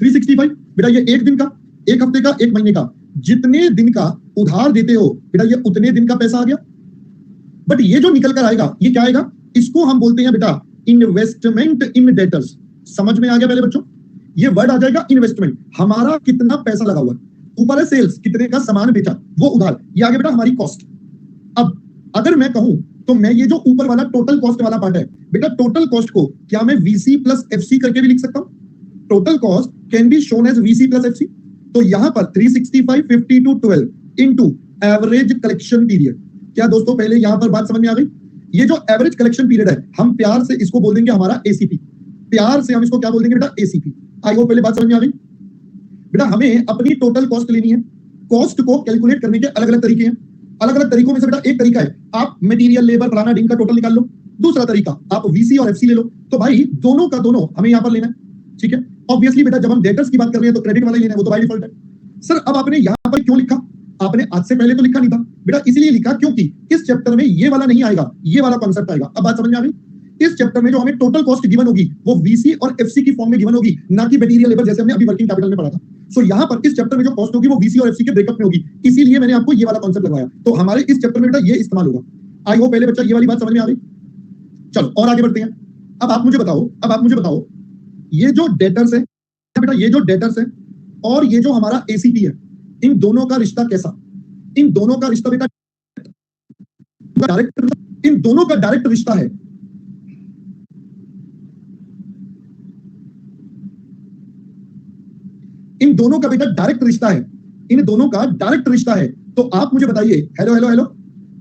365। बेटा ये एक दिन का, एक हफ्ते का, एक महीने का, जितने दिन का उधार देते हो बेटा ये उतने दिन का पैसा आ गया। बट ये जो निकल कर आएगा ये क्या आएगा? इसको हम बोलते हैं बेटा इन्वेस्टमेंट इन डेटर्स। समझ में आ गया पहले बच्चों? ये वर्ड आ जाएगा इन्वेस्टमेंट। हमारा कितना पैसा लगा हुआ है, ऊपर है सेल्स, कितने का सामान बेचा, वो उधार, ये आगे बेटा हमारी कॉस्ट। अब अगर मैं कहूं तो मैं ये जो ऊपर वाला टोटल कॉस्ट वाला पार्ट है बेटा, टोटल कॉस्ट को क्या मैं वीसी प्लस एफसी करके भी लिख सकता हूं? Total cost can be shown as VC plus FC. तो यहां पर 365, 52, 12 इनटू एवरेज कलेक्शन पीरियड। क्या दोस्तों पहले यहां पर बात समझ में आ गई? ये जो एवरेज कलेक्शन पीरियड है हम प्यार से इसको बोल देंगे हमारा एसीपी। प्यार से हम इसको क्या बोल देंगे बेटा? एसीपी। आई होप पहले बात समझ में आ गई। बेटा हमें अपनी टोटल कॉस्ट लेनी है। कॉस्ट को कैलकुलेट करने के अलग अलग तरीके हैं। अलग अलग तरीकों में से बेटा एक तरीका है आप मटेरियल, लेबर, फलाना ढिंग का टोटल निकाल लो। दूसरा तरीका आप वीसी और एफसी ले लो। तो भाई दोनों का दोनों हमें यहां पर लेना है, ठीक है। ऑब्वियसली बेटा जब हम डेटर्स की बात कर रहे हैं तो क्रेडिट वाला ही लेना है, वो तो बाय डिफॉल्ट है। सर अब आपने यहां पर क्यों लिखा? आपने आज से पहले तो लिखा नहीं था बेटा, इसलिए लिखा क्योंकि इस चैप्टर में ये वाला नहीं आएगा, ये वाला कॉन्सेप्ट आएगा। अब बात समझ में आ गई? इस चैप्टर में जो हमें टोटल कॉस्ट गिवन होगी वो वीसी और एफसी की फॉर्म में गिवन होगी, ना कि मटेरियल, लेबर जैसे हमने अभी वर्किंग कैपिटल में पढ़ा था। सो यहां पर इस चैप्टर में जो कॉस्ट होगी वो वीसी और एफसी के ब्रेकअप में होगी, इसीलिए मैंने आपको ये वाला कॉन्सेप्ट लगाया। तो हमारे इस चैप्टर में बेटा ये इस्तेमाल होगा। आई होप पहले बच्चा ये वाली बात समझ में आ गई। चलो और आगे बढ़ते हैं। अब आप मुझे बताओ ये जो डेटर्स है बेटा, ये जो डेटर्स है और ये जो हमारा एसीपी है, इन दोनों का रिश्ता कैसा? इन दोनों का रिश्ता बेटा डायरेक्ट, इन दोनों का डायरेक्ट रिश्ता है। इन दोनों का बेटा डायरेक्ट रिश्ता है, इन दोनों का डायरेक्ट रिश्ता है। तो आप मुझे बताइए, hello hello hello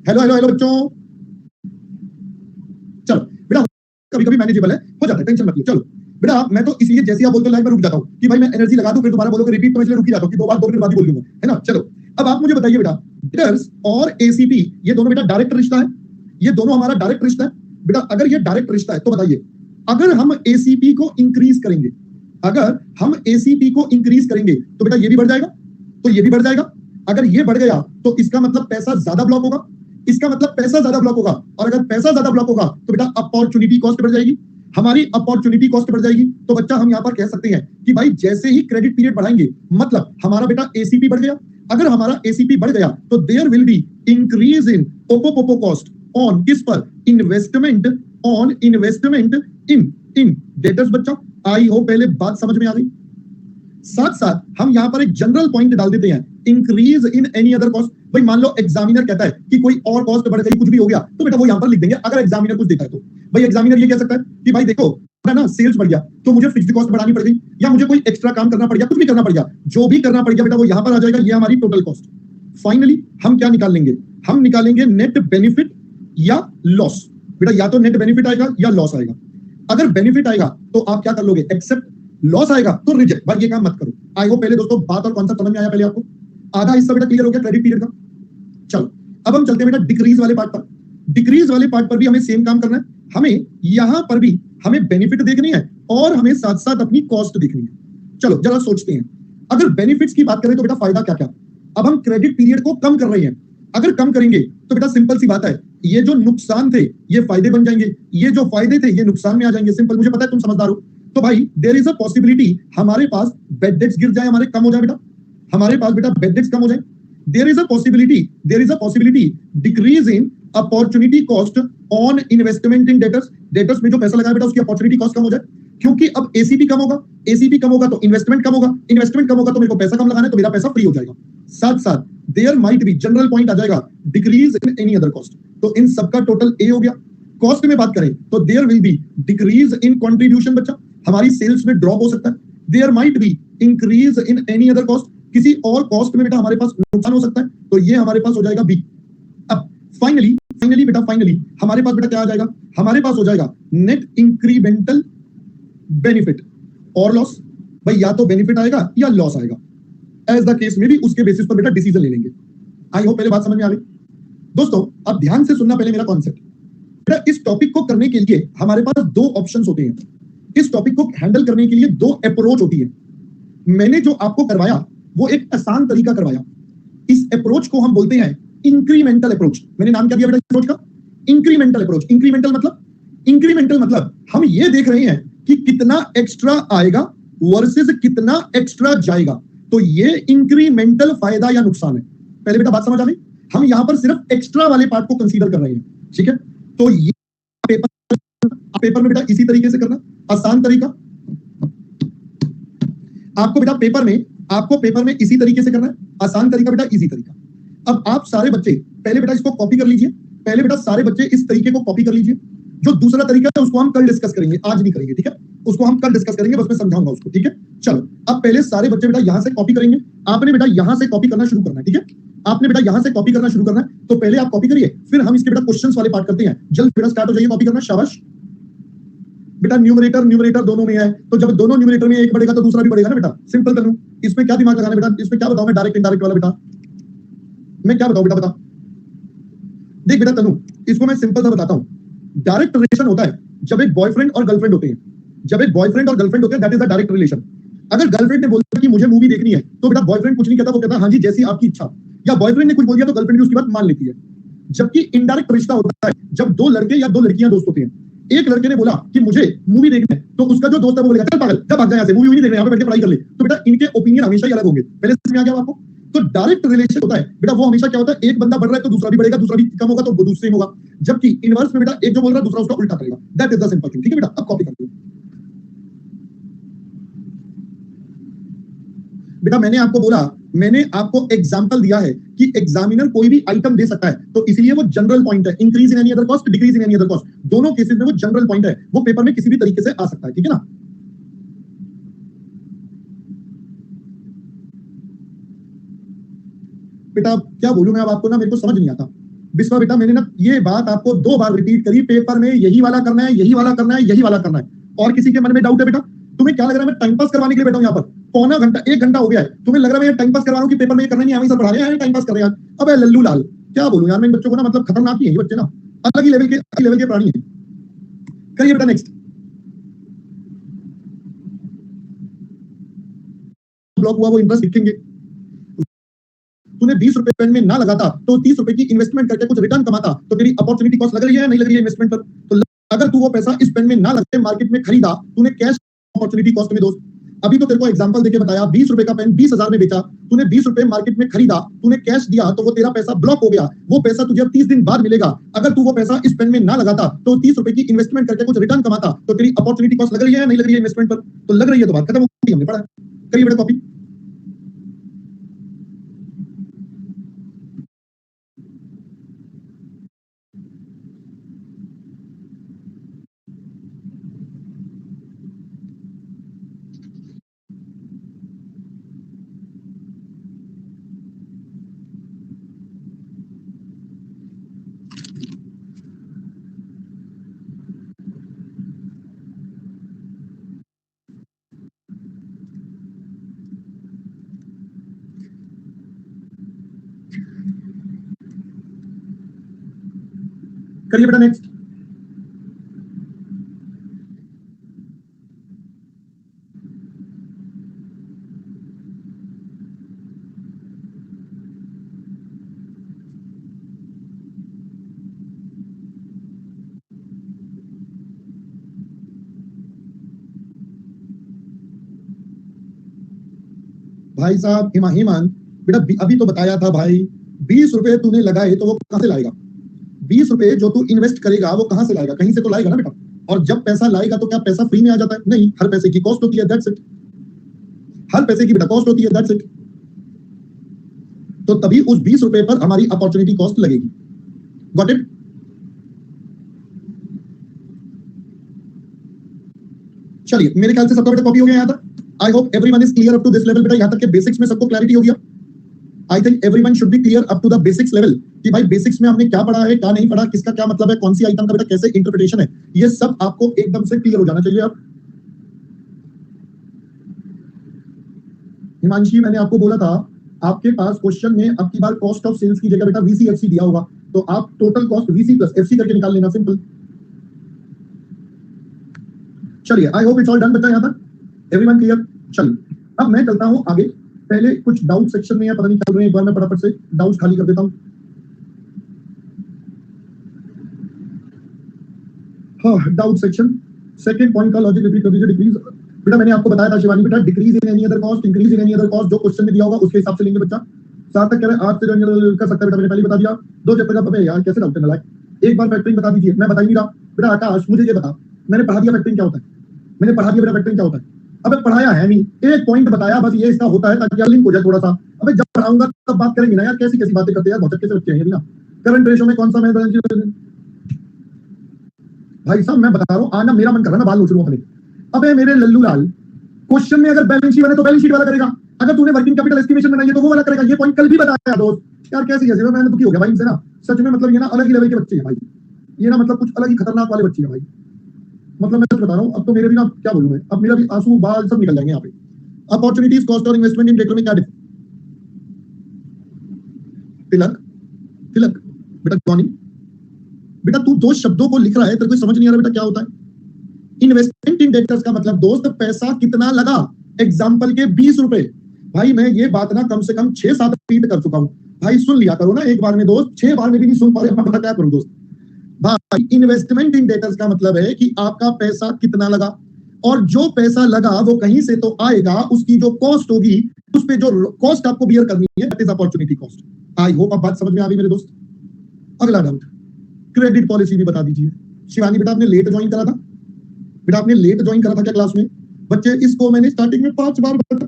hello hello hello बच्चों, चलो बेटा कभी कभी मैनेजेबल है, हो जाता है, टेंशन मत लो। चलो बेटा मैं तो इसलिए जैसे आप बोलते हो लाइव में रुक जाता हूं कि भाई मैं एनर्जी लगा दूं, फिर दोबारा बोलोगे रिपीट, तो इसलिए रुक ही जाता हूं कि 2 मिनट बाद ही बोल दूंगा, है ना। चलो अब आप मुझे बताइए बेटा, डेटर्स और एसीपी ये दोनों बेटा डायरेक्ट रिश्ता है, ये दोनों हमारा डायरेक्ट रिश्ता है। बेटा अगर ये डायरेक्ट रिश्ता है तो बताइए, अगर हम एसीपी को इंक्रीज करेंगे, अगर हम एसीपी को इंक्रीज करेंगे तो बेटा ये भी बढ़ जाएगा, तो ये भी बढ़ जाएगा। अगर ये बढ़ गया तो इसका मतलब पैसा ज्यादा ब्लॉक होगा, इसका मतलब पैसा ज्यादा ब्लॉक होगा। और अगर पैसा ज्यादा ब्लॉक होगा तो बेटा अपॉर्चुनिटी कॉस्ट बढ़ जाएगी, हमारी अपॉर्चुनिटी कॉस्ट बढ़ जाएगी। तो बच्चा हम यहां पर कह सकते हैं कि भाई जैसे ही क्रेडिट पीरियड बढ़ाएंगे मतलब हमारा बेटा एसीपी बढ़ गया। अगर हमारा एसीपी बढ़ गया तो there will be increase in ओपोपोपो कॉस्ट ऑन किस पर? Investment, on investment in debtors. बच्चा आई हो पहले बात समझ में आ गई। साथ साथ हम यहां पर एक जनरल पॉइंट डाल देते हैं, increase in any other cost. भाई मान लो एग्जामिनर कहता है कि कोई और कॉस्ट बढ़ गई, कुछ भी हो गया, तो बेटा वो यहां पर लिख देंगे। अगर एग्जामिनर कुछ देता है तो भाई एग्जामिनर ये कह सकता है कि भाई देखो ना सेल्स बढ़ गया तो मुझे फिक्स्ड कॉस्ट बढ़ानी पड़ गई या मुझे कोई एक्स्ट्रा काम करना पड़ गया, कुछ भी करना पड़ गया, जो भी करना पड़ गया बेटा वो यहां पर आ जाएगा, ये हमारी टोटल कॉस्ट। फाइनली हम क्या निकाल लेंगे? हम निकालेंगे नेट बेनिफिट या लॉस। बेटा या तो नेट बेनिफिट आएगा या लॉस आएगा। अगर बेनिफिट आएगा तो आप क्या कर लोगे? एक्सेप्ट। लॉस आएगा तो रिजेक्ट। भाई ये काम मत करो। आई होप पहले दोस्तों बात और कॉन्सेप्ट समझ में आया पहले आपको? आधा हिस्सा बेटा क्लियर हो गया क्रेडिट पीरियड का। चलो अब हम चलते हैं बेटा डिक्रीज वाले पार्ट पर। डिक्रीज वाले पार्ट पर भी हमें सेम काम करना है। हमें यहां पर भी हमें बेनिफिट देखनी है और हमें साथ साथ अपनी कॉस्ट देखनी है। चलो जरा सोचते हैं, अगर बेनिफिट्स की बात करें तो बेटा फायदा क्या क्या? अब हम क्रेडिट पीरियड को कम कर रहे हैं। अगर कम करेंगे तो बेटा सिंपल सी बात है, ये जो नुकसान थे ये फायदे बन जाएंगे, ये जो फायदे थे ये नुकसान में आ जाएंगे। सिंपल, मुझे पता है तुम समझदार हो। तो भाई देयर इज अ पॉसिबिलिटी हमारे पास बेड डेट्स गिर जाए, हमारे कम हो जाए बेटा, हमारे पास बेटा बेड डेट्स कम हो जाए। there is a possibility decrease in opportunity cost on investment in debtors में जो पैसा लगाया बेटा उसकी opportunity cost कम हो जाए, क्योंकि अब ACP कम होगा तो इन्वेस्टमेंट कम होगा तो मेरे को पैसा कम लगाना है तो मेरा पैसा फ्री हो जाएगा। साथ साथ there might be general point आ जाएगा decrease in any other cost. तो इन सबका टोटल ए हो गया। कॉस्ट में बात करें तो there will be decrease in contribution, बच्चा हमारी सेल्स में ड्रॉप हो सकता है। There might be increase in any other cost, किसी और कॉस्ट में बेटा हमारे पास नुकसान हो सकता है, तो ये हमारे पास हो जाएगा बी। अब फाइनली हमारे पास बेटा क्या आ जाएगा? हमारे पास हो जाएगा नेट इंक्रीमेंटल बेनिफिट और लॉस। भाई या तो बेनिफिट आएगा या लॉस आएगा, एज द केस में भी उसके बेसिस पर बेटा डिसीजन ले लेंगे। आई होप पहले बात समझ में आ गई। दोस्तों अब ध्यान से सुनना पहले मेरा कॉन्सेप्ट। बेटा इस टॉपिक को करने के लिए हमारे पास दो ऑप्शंस होते हैं। इस टॉपिक को हैंडल करने के लिए दो अप्रोच होती है। मैंने जो आपको करवाया वो एक आसान तरीका करवाया। इस अप्रोच को हम बोलते हैं इंक्रीमेंटल अप्रोच। मैंने नाम क्या दिया बेटा इस अप्रोच का? Incremental approach. इंक्रीमेंटल मतलब हम ये देख रहे हैं कि कितना एक्स्ट्रा आएगा वर्सेस कितना एक्स्ट्रा जाएगा, तो ये इंक्रीमेंटल फायदा या नुकसान है। पहले बेटा बात समझ आ गई? हम यहां पर सिर्फ एक्स्ट्रा वाले पार्ट को कंसीडर कर रहे हैं, ठीक है? तो ये पेपर में बेटा इसी तरीके से करना, आसान तरीका। आपको बेटा पेपर में इसी तरीके से करना है, आसान तरीका बेटा, इजी तरीका। अब आप सारे बच्चे पहले बेटा इसको कॉपी कर लीजिए। पहले बेटा सारे बच्चे इस तरीके को कॉपी कर लीजिए। जो दूसरा तरीका है उसको हम कल डिस्कस करेंगे, आज नहीं करेंगे, ठीक है? उसको हम कल डिस्कस करेंगे, बस मैं समझाऊंगा उसको, ठीक है? चलो अब पहले सारे बच्चे बेटा यहां से कॉपी करेंगे। आपने बेटा यहां से कॉपी करना शुरू करना है, ठीक है? आपने बेटा यहां से कॉपी करना शुरू करना है, तो पहले आप कॉपी करिए, फिर हम इसके बेटा क्वेश्चंस वाले पार्ट करते हैं। जल्द बेटा स्टार्ट हो जाइए कॉपी करना, शाबाश। बेटा न्यूमरेटर दोनों में है, तो जब दोनों न्यूमरेटर में एक बढ़ेगा तो दूसरा भी बढ़ेगा ना बेटा। सिंपल तनु, इसमें क्या दिमाग लगाना बेटा? इसमें क्या बताऊं मैं? डायरेक्ट इनडायरेक्ट वाला बेटा मैं क्या बताऊं बेटा, बता। देख बेटा तनु, इसको मैं सिंपल सा बताता हूं। डायरेक्ट रिलेशन होता है जब एक बॉयफ्रेंड और गर्लफ्रेंड होते हैं। That is the direct relation. अगर गर्लफ्रेंड ने बोला कि मुझे मूवी देखनी है तो बेटा बॉयफ्रेंड कुछ नहीं कहता, वो कहता हाँ जी जैसी आपकी इच्छा। या बॉयफ्रेंड ने कुछ बोल दिया तो गर्लफ्रेंड भी उसकी बात मान लेती है। जबकि इनडायरेक्ट रिश्ता होता है जब दो लड़के या दो लड़कियां दोस्त होते हैं। एक लड़के ने बोला कि मुझे मूवी देखनी है, तो उसका जो दोस्त है वो बोलेगा चल पागल, जब भाग जा यहाँ से, मूवी नहीं देखनी, यहाँ पे बैठ के पढ़ाई कर ले। तो बेटा इनके ओपिनियन हमेशा ही अलग होंगे। पहले समझ में आ गया आपको? तो डायरेक्ट रिलेशन होता है बेटा, वो हमेशा क्या होता है, एक बंदा बढ़ रहा है तो दूसरा भी बढ़ेगा, दूसरा भी कम होगा तो वो दूसरे होगा। जबकि इनवर्स में बेटा एक जो बोल रहा है दूसरा उसका उल्टा करेगा। That is the simple thing, ठीक है बेटा? अब कॉपी कर लो बेटा। मैंने आपको एग्जांपल दिया है कि एग्जामिनर कोई भी आइटम दे सकता है, तो इसलिए वो जनरल पॉइंट है। Increase in any other cost, decrease in any other cost, दोनों केसेस में वो जनरल पॉइंट है, वो पेपर में किसी भी तरीके से आ सकता है, ठीक है ना? बेटा क्या बोलूं मैं अब आपको ना, मेरे को समझ नहीं आता। बिस्वा बेटा मैंने ना ये बात आपको 2 बार रिपीट करी, पेपर में यही वाला करना है, यही वाला करना है, यही वाला करना है। और किसी के मन में डाउट है बेटा? तुम्हें क्या लग रहा है मैं टाइम पास करवाने के लिए बैठा हूं यहाँ पर? पौना घंटा 1 घंटा हो गया है, तुम्हें लग रहा है मैं टाइम पास करवा रहा हूं कि पेपर में ये करना नहीं, हमें सब पढ़ा रहे हैं, टाइम पास कर रहे हैं? अब लल्लू लाल क्या बोलूं यार मैं इन बच्चों को ना, मतलब खतरनाक ही है ये बच्चे ना, अलग ही लेवल के प्राणी है। करिए बेटा नेक्स्ट। ब्लॉक हुआ वो इंटरेस्ट लिखेंगे। तूने 20 रुपए पेन में ना लगाता तो 30 रुपए की इन्वेस्टमेंट करके कुछ रिटर्न कमाता, तो तेरी अपॉर्चुनिटी कॉस्ट लग रही है या नहीं लग रही है इन्वेस्टमेंट पर? तो अगर तू वो पैसा इस पेन में ना लगे मार्केट में खरीदा, तूने कैश अपॉर्चुनिटी कॉस्ट में दोस्त। अभी तो तेरे को एग्जांपल देके बताया, 20 रुपए का पेन 20,000 में बेचा, तूने 20 रुपए मार्केट में खरीदा, तूने कैश दिया, तो वो तेरा पैसा ब्लॉक हो गया। वो पैसा तुझे 30 दिन बाद मिलेगा। अगर तू वो पैसा इस पेन में ना लगाता तो 30 रुपए की इन्वेस्टमेंट करके कुछ रिटर्न कमाता, तो तेरी अपॉर्चुनिटी कॉस्ट लग रही है या नहीं लग रही है इन्वेस्टमेंट पर? तो लग रही है, तो बात खत्म हो गई, हमने पढ़ा। करिए बेटा कॉपी। करिए बेटा नेक्स्ट। भाई साहब ईमान बेटा अभी तो बताया था भाई, 20 रुपए तूने लगाए तो वो कहां से लाएगा? 20 रुपए जो तू इन्वेस्ट करेगा वो कहां से लाएगा? कहीं से तो लाएगा ना बेटा। और जब पैसा लाएगा तो क्या पैसा फ्री में आ जाता है? नहीं, हर पैसे की कॉस्ट होती है, दैट्स इट। हर पैसे की बेटा कॉस्ट होती है, दैट्स इट। तो तभी उस 20 रुपए पर हमारी अपॉर्चुनिटी कॉस्ट लगेगी। Got it? चलिए मेरे ख्याल से सबका बेटा कॉपी हो गया यहां तक। I hope everyone is clear up to this level बेटा। यहां तक के बेसिक्स में सबको क्लैरिटी हो गया। I think everyone should be clear up to the basics level कि भाई बेसिक्स में हमने क्या पढ़ा है, क्या नहीं पढ़ा, किसका क्या मतलब है, कौन सी आइटम का बेटा कैसे इंटरप्रिटेशन है, ये सब आपको एकदम से क्लियर हो जाना चाहिए। अब हिमांशी मैंने आपको बोला था आपके पास क्वेश्चन में अब की बार कॉस्ट ऑफ सेल्स की जगह बेटा वीसीएफसी दिया होगा, तो आप total cost VC plus FC करके निकाल लेना, सिंपल। चलिए I hope it's all done बेटा यहां तक। Everyone clear? चलिए अब मैं चलता हूं आगे। पहले कुछ डाउट सेक्शन में या पता नहीं चल रहे हैं, एक बार मैं फटाफट से डाउट खाली कर देता हूं। हाँ, डाउट सेक्शन सेकंड पॉइंट का लॉजिक रिपीट कर दीजिए। डिक्रीज बेटा मैंने आपको बताया था शिवानी बेटा, decrease in any other cost, increase in any other cost, जो क्वेश्चन में दिया होगा उसके हिसाब से लेंगे बच्चा। साथ तक कह रहे हैं आज से जो कर सकता है बेटा, मैंने पहले बता दिया। दो चैप्टर का यार कैसे डाउट करना लायक। एक बार फैक्टरिंग बता दीजिए, मैं बता ही नहीं रहा बेटा। आकाश मुझे ये बता, मैंने पढ़ा दिया फैक्टरिंग क्या होता है, मैंने पढ़ा दिया बेटा फैक्टरिंग क्या होता है। अबे पढ़ाया है नहीं, एक पॉइंट बताया बस, ये इसका होता है ताकि लिंक हो जाए थोड़ा सा। अबे जब पढ़ाऊंगा तब बात करेंगे ना यार, कैसी कैसी बातें करते हैं यार, बहुत अच्छे से बच्चे हैं ना। करंट रेशो में कौन सा भाई साहब मैं बता रहा हूँ, आना मेरा मन कर रहा है, मैं बाल नोच लूं अपने। अबे मेरे लल्लू लाल, क्वेश्चन में अगर बैलेंस शीट बने तो बैलेंस शीट वाला करेगा, अगर तूने वर्किंग कैपिटल एस्टिमेशन बनाई है तो वो वाला करेगा। ये पॉइंट कल भी बताया दोस्त यार, कैसी कैसी मैंने दुखी हो गया भाई इनसे ना, सच में। मतलब ये ना अलग ही लेवल के बच्चे हैं भाई, ये ना मतलब कुछ अलग ही खतरनाक वाले बच्चे हैं भाई। मतलब मैं बता रहा हूँ, अब तो मेरे भी ना क्या बोलूं मैं, अब मेरा भी आंसू बाल सब निकल जाएंगे यहाँ पे। अपॉर्चुनिटीज कॉस्ट और इन्वेस्टमेंट इन डेटा में क्या तिलक तिलक बेटा जॉनी बेटा तू दो शब्दों को लिख रहा है, तेरे को समझ नहीं आ रहा बेटा क्या होता है। इन्वेस्टमेंट इन डेटर्स का मतलब दोस्त पैसा कितना लगा, एग्जांपल के 20 रुपए। भाई मैं ये बात ना कम से कम 6-7 रिपीट कर चुका हूं भाई, सुन लिया करो ना एक बार में दोस्त, 6 बार में भी नहीं सुन पा रहे, मैं क्या करूं दोस्त। भाई इन्वेस्टमेंट इन डेटर्स का मतलब है कि आपका पैसा कितना लगा, और जो पैसा लगा वो कहीं से तो आएगा, उसकी जो कॉस्ट होगी उस पे जो कॉस्ट आपको बियर करनी है, that is opportunity cost. I hope अब बात समझ में आ गई मेरे दोस्त। अगला डाउट, क्रेडिट पॉलिसी भी बता दीजिए। शिवानी बेटा आपने लेट ज्वाइन करा था, बेटा आपने लेट ज्वाइन करा था क्या क्लास में? बच्चे इसको मैंने स्टार्टिंग में 5 बार बताया।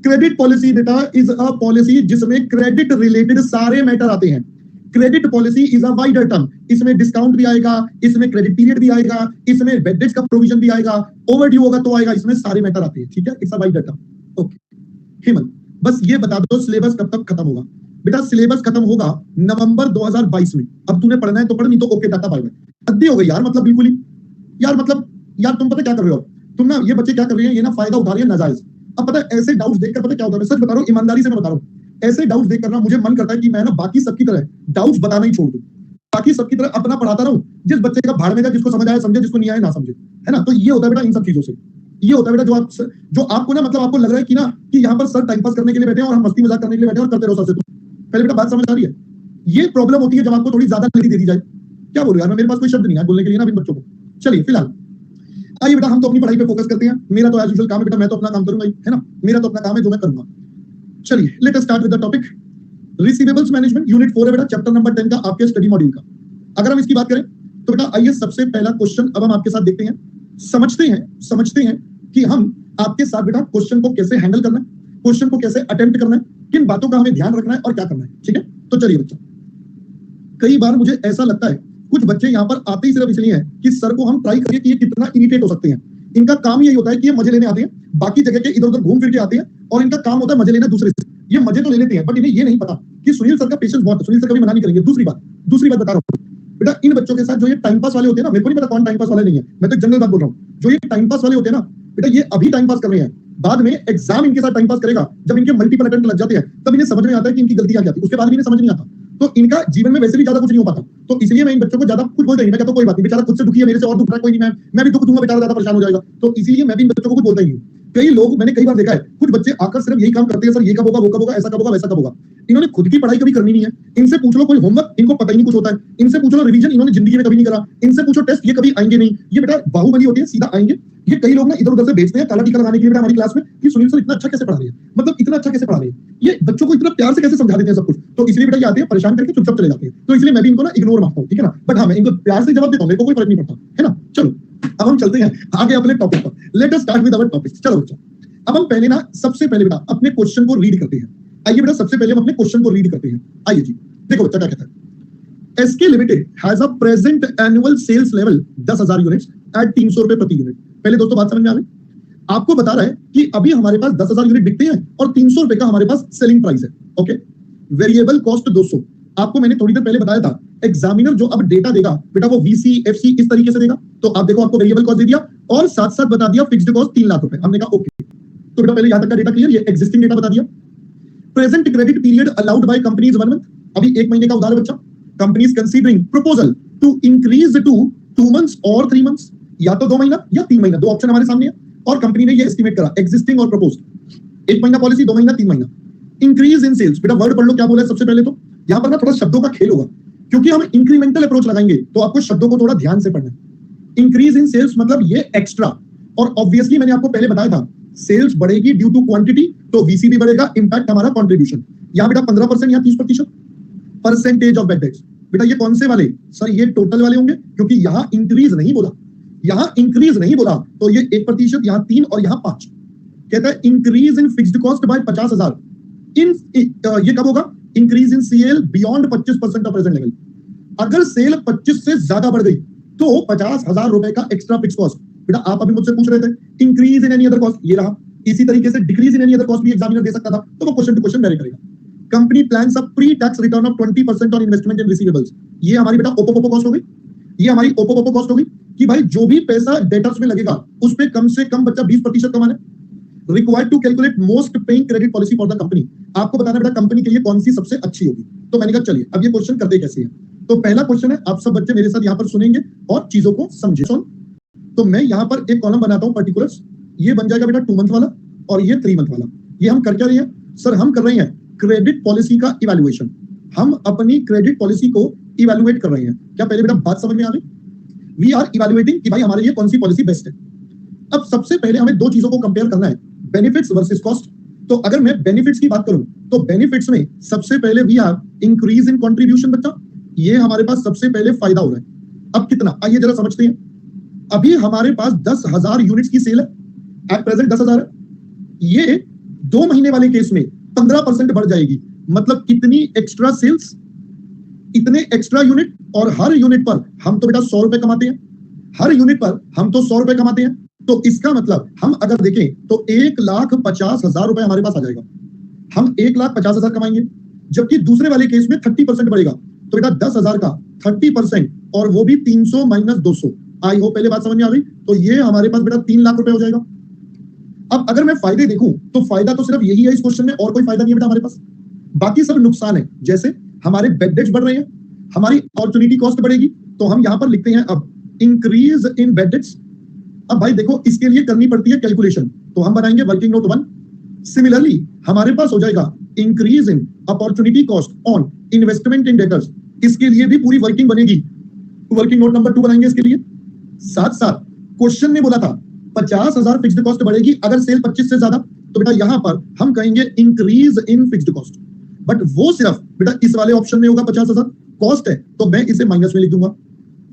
क्रेडिट पॉलिसी बेटा इज अ पॉलिसी जिसमें क्रेडिट रिलेटेड सारे मैटर आते हैं। Credit policy is a wider term, इसमें डिस्काउंट भी आएगा, इसमें क्रेडिट पीरियड भी आएगा, इसमें बैड डेट्स का प्रोविजन भी आएगा, ओवरड्यू होगा तो आएगा, इसमें सारे मैटर आते हैं। ठीक है, it's a wider term. Okay Hemant बस ये बता दो सिलेबस कब तक खत्म होगा? बेटा सिलेबस खत्म होगा नवंबर 2022 में। अब तूने पढ़ना है तो पढ़, नहीं तो ओके टाटा बाय बाय। अद्दी हो गई यार, मतलब बिल्कुल ही यार, मतलब यार तुम पता क्या कर रहे हो तुम ना, ये बच्चे क्या कर रहे हैं, ये ना फायदा उठा रहे हैं नाजायज। अब पता है ऐसे डाउट्स देखकर पता क्या होता है, मैं सच बता रहा हूँ, ईमानदारी से मैं बता रहा हूँ, ऐसे डाउट्स देखकर ना मुझे मन करता है कि मैं ना बाकी सबकी तरह डाउट्स बताना ही छोड़ दूं, बाकी सबकी तरह अपना पढ़ाता रहूं, जिस बच्चे का भाड़ में जाए, जिसको समझ आए समझे, जिसको नहीं आए ना समझे, है ना। तो ये होता है बेटा इन सब चीजों से, ये होता है बेटा जो आपको ना मतलब आपको लग रहा है कि ना कि यहाँ पर सर टाइम पास करने के लिए बैठे हैं और हम मस्ती मजाक करने के लिए बैठे हैं और करते रहो सर से। पहले बेटा बात समझ आ रही है? ये प्रॉब्लम होती है जब आपको थोड़ी ज्यादा लिखी दे दी जाए। क्या बोल रहा है, मेरे पास कोई शब्द नहीं है बोलने के लिए ना इन बच्चों को। चलिए फिलहाल आइए बेटा हम तो अपनी पढ़ाई पे फोकस करते हैं। मेरा तो एज यूजुअल काम है बेटा, मैं तो अपना काम करूंगा ही, है ना, मेरा तो अपना काम है जो मैं करूंगा। चलिए late us start with the topic receivables management, unit 4 है बेटा, चैप्टर नंबर 10 का आपके स्टडी मॉड्यूल का। अगर हम इसकी बात करें तो बेटा आइए सबसे पहला क्वेश्चन अब हम आपके साथ देखते हैं, समझते हैं कि हम आपके साथ बेटा क्वेश्चन को कैसे हैंडल करना है, क्वेश्चन को कैसे अटेम्प्ट करना है, किन बातों का हमें ध्यान रखना है और क्या करना है। ठीक है, तो चलिए बच्चों, कई बार मुझे ऐसा लगता है कुछ बच्चे यहाँ पर आते ही सिर्फ इसलिए हैं कि सर को हम ट्राई करिए कि ये कितना इरिटेट हो सकते हैं। इनका काम यही होता है कि ये मजे लेने आते हैं, बाकी जगह के इधर उधर घूम फिर के आते हैं और इनका काम होता है मजे लेना दूसरे से। ये मजे तो ले लेते हैं बट इन्हें ये नहीं पता कि सुनील सर का पेशेंस बहुत है, सुनील सर कभी मना नहीं करेंगे। दूसरी बात बता रहा हूँ बेटा, इन बच्चों के साथ जो ये टाइम पास वाले होते हैं ना, मेरे को नहीं पता कौन टाइम पास वाले नहीं है, मैं तो जनरल बात बोल रहा हूँ। जो ये टाइम पास वाले होते हैं ना बेटा, ये अभी टाइम पास कर रहे हैं, बाद में एग्जाम इनके साथ टाइम पास करेगा, जब इनके मल्टीपल अटेम्प्ट लग जाते हैं तब इन्हें समझ में आता है कि इनकी गलती क्या थी, उसके बाद भी इन्हें समझ नहीं आता। तो इनका जीवन में वैसे भी ज्यादा कुछ नहीं हो पाता, तो इसलिए मैं इन बच्चों को ज्यादा कुछ बोलता ही नहीं। मैं कहता हूं कोई बात नहीं, बेचारा खुद से दुखी है, मेरे से और दुख रहा है, कोई नहीं, मैं भी दुख दूंगा, बेचारा ज्यादा परेशान हो जाएगा, तो इसीलिए मैं भी इन बच्चों को कुछ बोलता ही नहीं। कई लोग मैंने कई बार देखा है, कुछ बच्चे आकर सिर्फ यही काम करते हैं, सर ये कब होगा, वो कब होगा, ऐसा कब होगा, वैसा कब होगा। इन्होंने खुद की पढ़ाई कभी करनी नहीं है। इनसे पूछ लो कोई होमवर्क, इनको पता ही नहीं कुछ होता है। इनसे पूछ लो रिवीजन, इन्होंने जिंदगी में कभी नहीं करा। इनसे पूछो टेस्ट, ये कभी आएंगे नहीं। ये बेटा बाहुबली होती है, सीधा आएंगे। ये कई लोग ना इधर उधर से भेजते हैं काला टीका लगाने के लिए बेटा हमारी क्लास में कि सुनील सर इतना अच्छा कैसे पढ़ा रहे हैं, मतलब इतना अच्छा कैसे पढ़ा रहे हैं, ये बच्चों को इतना प्यार से कैसे समझा देते हैं सब कुछ। तो इसलिए बेटा ये आते हैं परेशान करके चुपचाप चले जाते हैं। तो इसलिए मैं भी इनको ना इग्नोर मारता हूँ, ठीक है ना। बट हाँ, मैं इनको प्यार से जवाब देता हूँ, मेरे को कोई फर्क नहीं पड़ता, है ना। चलो अब हम चलते हैं आगे अपने टॉपिक पर। Let us start with our topic. चलो बच्चों, अब हम पहले ना सबसे पहले बेटा अपने क्वेश्चन को रीड करते हैं। आइए बेटा सबसे पहले हम अपने क्वेश्चन को रीड करते हैं। आइए जी, देखो बच्चा क्या कहता है। SK limited has a present annual sales level 10,000 units at 300 रुपए प्रति यूनिट। पहले दोस्तों बात समझ में आ गई। आपको बता रहा है कि अभी हमारे पास 10,000 यूनिट बिकते हैं और 300 रुपए का हमारे पास सेलिंग प्राइस है। Okay, variable cost 200। आपको मैंने थोड़ी देर पहले बताया था, एग्जामिनर जो अब डेटा देगा बेटा वो वीसी एफसी इस तरीके से देगा। तो आप देखो, आपको वेरिएबल कॉस्ट दे दिया और साथ साथ बता दिया फिक्स्ड कॉस्ट 3 लाख रुपए। हमने कहा ओके, तो बेटा पहले यहां तक का डेटा क्लियर। ये एग्जिस्टिंग डेटा बता दिया। Present credit period allowed by companies 1 month. अभी 1 महीने का उधार है बच्चा। Companies considering proposal to increase to 2 months और 3 मंथ्स, या तो 2 महीना या 3 महीना, दो ऑप्शन हमारे सामने है। और कंपनी ने ये एस्टिमेट करा, एग्जिस्टिंग और प्रपोज्ड। 1 महीना पॉलिसी, 2 महीना, 3 महीना। इंक्रीज इन सेल्स, बेटा वर्ड पढ़ लो क्या बोला है सबसे पहले। तो यहां पर ना थोड़ा शब्दों का खेल होगा, क्योंकि हम इंक्रीमेंटल अप्रोच लगाएंगे तो आपको शब्दों को थोड़ा ध्यान से पढ़ना है। इंक्रीज इन सेल्स मतलब ये एक्स्ट्रा, और ऑब्वियसली मैंने आपको पहले बताया था सेल्स बढ़ेगी ड्यू टू क्वांटिटी, तो वीसी भी बढ़ेगा, इंपैक्ट हमारा कंट्रीब्यूशन। यहां बेटा 15% या 30%। परसेंटेज ऑफ बैड डेट्स, बेटा ये कौन से वाले सर, ये टोटल वाले होंगे, क्योंकि यहां इंक्रीज नहीं बोला, यहां इंक्रीज नहीं बोला, तो ये 1%, यहां 3 और यहां 5। कहता है increase in fixed cost by 50,000। ये कब होगा? Increase in CL beyond 25% of present level. अगर सेल 25 से ज्यादा बढ़ गई तो 50,000 रुपए का एक्स्ट्रा फिक्स कॉस्ट। बेटा आप अभी मुझसे पूछ रहे थे increase in any other cost, ये रहा। इसी तरीके से decrease in any other cost भी एग्जामिनर दे सकता था, तो वो क्वेश्चन टू क्वेश्चन वेरी करेगा। Company plans a pre tax return of 20% on investment in receivables. ये हमारी बेटा ओपो कॉस्ट हो गई। ये हमारी ओपो कॉस्ट हो गई कि भाई जो भी पैसा डेटर्स में लगेगा उस पे कम से कम बच्चा 20% कमाना है। Required to calculate most paying credit policy for the company. आपको बताना बेटा कंपनी के लिए कौन सी सबसे अच्छी होगी। तो मैंने कहा चलिए अब ये क्वेश्चन करते कैसे हैं। तो पहला क्वेश्चन है, आप सब बच्चे मेरे साथ यहाँ पर सुनेंगे और चीजों को समझे। सुन, तो मैं यहाँ पर एक कॉलम बनाता हूँ पर्टिकुलर्स। ये बन जाएगा बेटा 2 मंथ वाला और ये 3 मंथ वाला। ये हम कर क्या रहे हैं सर? हम कर रहे हैं क्रेडिट पॉलिसी का इवैल्यूएशन। हम अपनी क्रेडिट पॉलिसी को इवैल्यूएट कर रहे हैं। क्या पहले बेटा बात समझ में आ गई? वी आर इवैल्यूएटिंग कि भाई हमारे लिए कौन सी पॉलिसी बेस्ट है। अब सबसे पहले हमें 2 चीजों को कंपेयर करना है, बेनिफिट्स वर्सेस कॉस्ट। तो अगर मैं बेनिफिट्स की बात करूं तो बेनिफिट्स में सबसे पहले we are increase in contribution. बच्चा ये हमारे पास सबसे पहले फायदा हो रहा है। अब कितना, आइए जरा समझते हैं। अभी हमारे पास 10,000 यूनिट्स की सेल है, एट प्रेजेंट 10,000 है। ये 2 महीने वाले केस में 15% बढ़ जाएगी। मतलब कितनी एक्स्ट्रा सेल्स, इतने एक्स्ट्रा यूनिट, और हर यूनिट पर हम तो बेटा 100 रुपए कमाते हैं। हर यूनिट पर हम तो 100 रुपए कमाते हैं। तो इसका मतलब हम अगर देखें तो 1,50,000 रुपए हमारे पास आ जाएगा। हम 1,50,000 कमाएंगे। जबकि दूसरे वाले केस में 30% बढ़ेगा, तो बेटा 10,000 का 30% और वो भी 300 माइनस 200। आई होप पहले बात समझ में आ गई। तो ये हमारे पास बेटा 3 लाख रुपए हो जाएगा। अब अगर मैं फायदे देखूं तो फायदा तो सिर्फ यही है इस क्वेश्चन में, और कोई फायदा नहीं है बेटा हमारे पास। बाकी सब नुकसान है, जैसे हमारे बेड डेट्स बढ़ रहे हैं, हमारी अपॉर्चुनिटी कॉस्ट बढ़ेगी। तो हम यहां पर लिखते हैं अब इंक्रीज इन बेड डेट्स। अब भाई देखो इसके लिए करनी पड़ती है कैलकुलेशन, तो हम बनाएंगे वर्किंग नोट 1। सिमिलरली हमारे पास हो जाएगा increase in opportunity cost on investment in debtors. इसके लिए भी पूरी वर्किंग बनेगी, वर्किंग नोट नंबर 2 बनाएंगे इसके लिए। साथ साथ क्वेश्चन ने बोला था 50,000 फिक्स्ड कॉस्ट बढ़ेगी अगर सेल 25 से ज्यादा, तो बेटा यहां पर हम कहेंगे increase in fixed cost. But वो सिर्फ बेटा इस वाले ऑप्शन में होगा। 50,000 कॉस्ट है तो मैं इसे माइनस में लिख दूंगा,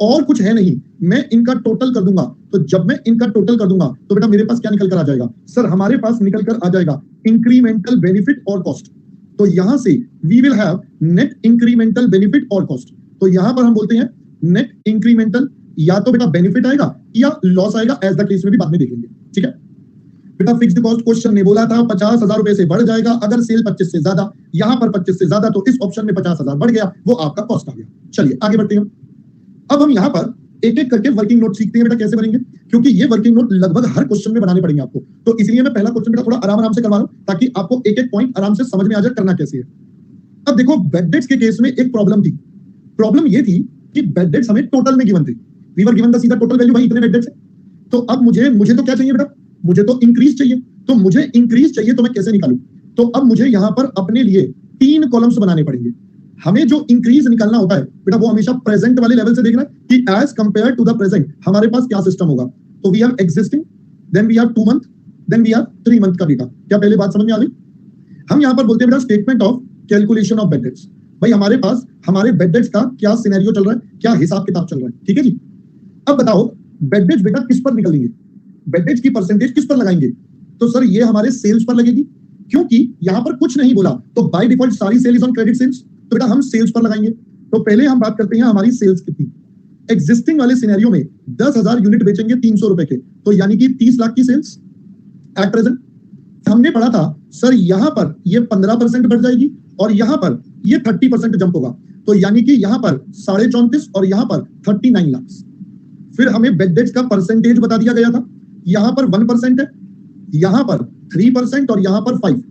और कुछ है नहीं, मैं इनका टोटल कर दूंगा। तो जब मैं इनका टोटल कर दूंगा तो बेटा मेरे पास क्या निकल कर आ जाएगा सर? हमारे पास निकल कर आ जाएगा इंक्रीमेंटल बेनिफिट और कॉस्ट। तो यहां से we will have net incremental benefit और कॉस्ट। तो यहां पर हम बोलते हैं नेट इंक्रीमेंटल, या तो बेटा बेनिफिट आएगा या लॉस आएगा, एज द केस में भी बाद में देख लेंगे। ठीक है बेटा, फिक्स्ड कॉस्ट क्वेश्चन ने बोला था 50,000 रुपए से बढ़ जाएगा अगर सेल 25 से ज्यादा। यहां पर 25 से ज्यादा, तो इस ऑप्शन में 50,000 बढ़ गया, वो आपका कॉस्ट आ गया। चलिए आगे बढ़ते हैं। अब हम यहां पर एक एक करके वर्किंग नोट सीखते हैं बेटा कैसे बनेंगे, क्योंकि ये वर्किंग नोट लगभग हर क्वेश्चन में बनाने पड़ेंगे आपको। तो इसलिए मैं पहला क्वेश्चन बेटा थोड़ा आराम आराम से करवा रहा हूं, ताकि आपको एक एक पॉइंट आराम से समझ में आ जाए करना कैसे है। अब देखो बेड डेट्स के केस में एक प्रॉब्लम थी। प्रॉब्लम ये थी कि बेड डेट्स हमें टोटल में गिवन थे। वी वर गिवन द सीधा टोटल वैल्यू, भाई इतने बेड डेट्स है। तो अब मुझे तो क्या चाहिए बेटा, मुझे तो इंक्रीज चाहिए। तो मुझे इंक्रीज चाहिए तो मैं कैसे निकालूं? तो अब मुझे यहां पर अपने लिए 3 कॉलम्स बनाने पड़ेंगे। हमें जो इंक्रीज निकालना होता है बेटा वो हमेशा प्रेजेंट वाले लेवल से देखना है कि as compare to the present हमारे पास क्या सिस्टम होगा। तो we have existing, then we have 2 month, then we have 3 month का डेटा। क्या पहले बात समझ में आ गई? हम यहां पर बोलते हैं बेटा statement of calculation of bed debts. भाई हमारे पास हमारे बेड डेट्स का क्या सिनेरियो चल रहा है, क्या हिसाब किताब चल रहा है, ठीक है जी। अब बताओ बेड डेट्स बेटा किस पर निकलेंगे, बेड डेट्स की परसेंटेज किस पर लगाएंगे? तो सर ये हमारे सेल्स पर लगेगी, क्योंकि यहां पर कुछ नहीं बोला तो बाय डिफॉल्ट सारी sale is on credit sales, तो बेटा हम सेल्स पर लगाएंगे। तो पहले हम बात करते हैं हमारी सेल्स कितनी। एग्जिस्टिंग वाले सिनेरियो में 10,000 यूनिट बेचेंगे 300 रुपए के, तो यानी कि 30 लाख की सेल्स एट प्रेजेंट। हमने पढ़ा था सर यहां पर ये 15% बढ़ जाएगी और यहां पर ये 30% जंप होगा, तो यानी कि यहां पर 34.5 और यहां पर 39 लाख। फिर हमें बेड डेट्स का परसेंटेज बता दिया गया था, यहां पर 1% है, यहां पर 3% और यहां पर 5।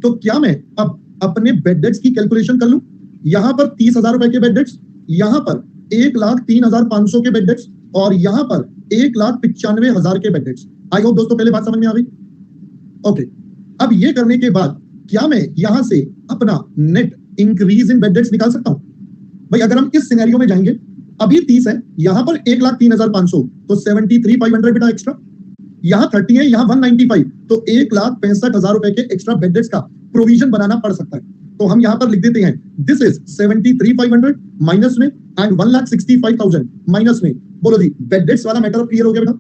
तो क्या मैं अब अपने बेड डेट्स की कैलकुलेशन कर लूं? यहां पर 30,000 रुपए के बेड डेट्स, यहां पर 1,03,500 के बेड डेट्स और यहां पर 1,95,000 के बेड डेट्स। आई होप दोस्तों पहले बात समझ में आ गई। ओके, अब ये करने के बाद क्या मैं यहां से अपना net increase in bad dates निकाल सकता हूं? भाई अगर हम इस सिनेरियो में जाएंगे, अभी 30 है, यहां पर 1,03,500, तो 73,500 बेटा एक्स्ट्रा, यहां 30 है, यहां 195, तो 1,65,000 रुपए के एक्स्ट्रा बेड डेट्स का प्रोविजन बनाना पड़ सकता है। तो हम यहां पर लिख देते हैं दिस इज 73,500 माइनस में एंड 1,65,000 माइनस में। बोलो जी बेड डेट्स वाला मैटर क्लियर हो गया बेटा?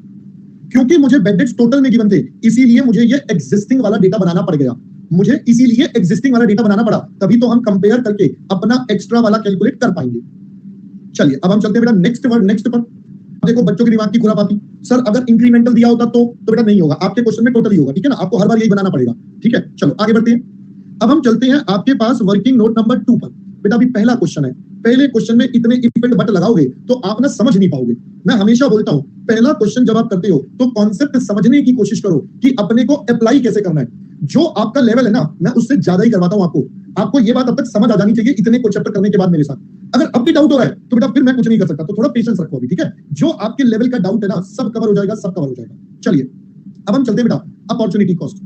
क्योंकि मुझे बेड डेट्स टोटल में गिवन थे, इसीलिए मुझे ये एग्जिस्टिंग वाला डेटा बनाना पड़ गया। मुझे इसीलिए एग्जिस्टिंग वाला डेटा बनाना पड़ा, तभी तो हम कंपेयर करके अपना एक्स्ट्रा वाला कैलकुलेट कर पाएंगे। चलिए अब हम चलते हैं बेटा नेक्स्ट पर। देखो बच्चों की दिमाग की खुरापाती, सर अगर इंक्रीमेंटल दिया होता तो बेटा नहीं होगा, आपके क्वेश्चन में टोटल ही होगा, ठीक है ना? आपको हर बार यही बनाना पड़ेगा, ठीक है। चलो आगे बढ़ते हैं। अब हम चलते हैं आपके पास वर्किंग नोट नंबर 2 पर। बेटा अभी पहला क्वेश्चन है, पहले क्वेश्चन में इतने इफ एंड बट लगाओगे तो आप ना समझ नहीं पाओगे। मैं हमेशा बोलता हूं पहला क्वेश्चन जब आप करते हो तो कॉन्सेप्ट समझने की कोशिश करो कि अपने को अप्लाई कैसे करना है। जो आपका लेवल है ना, मैं उससे ज्यादा ही करवाता हूं आपको ये बात अब तक समझ आ जानी चाहिए इतने को चैप्टर करने के बाद मेरे साथ। अगर अब भी डाउट हो रहा है तो बेटा फिर मैं कुछ नहीं कर सकता, तो थोड़ा पेशेंस रखो अभी, ठीक है। जो आपके लेवल का डाउट है ना सब कवर हो जाएगा, सब कवर हो जाएगा। चलिए अब हम चलते हैं बेटा अपॉर्चुनिटी कॉस्ट।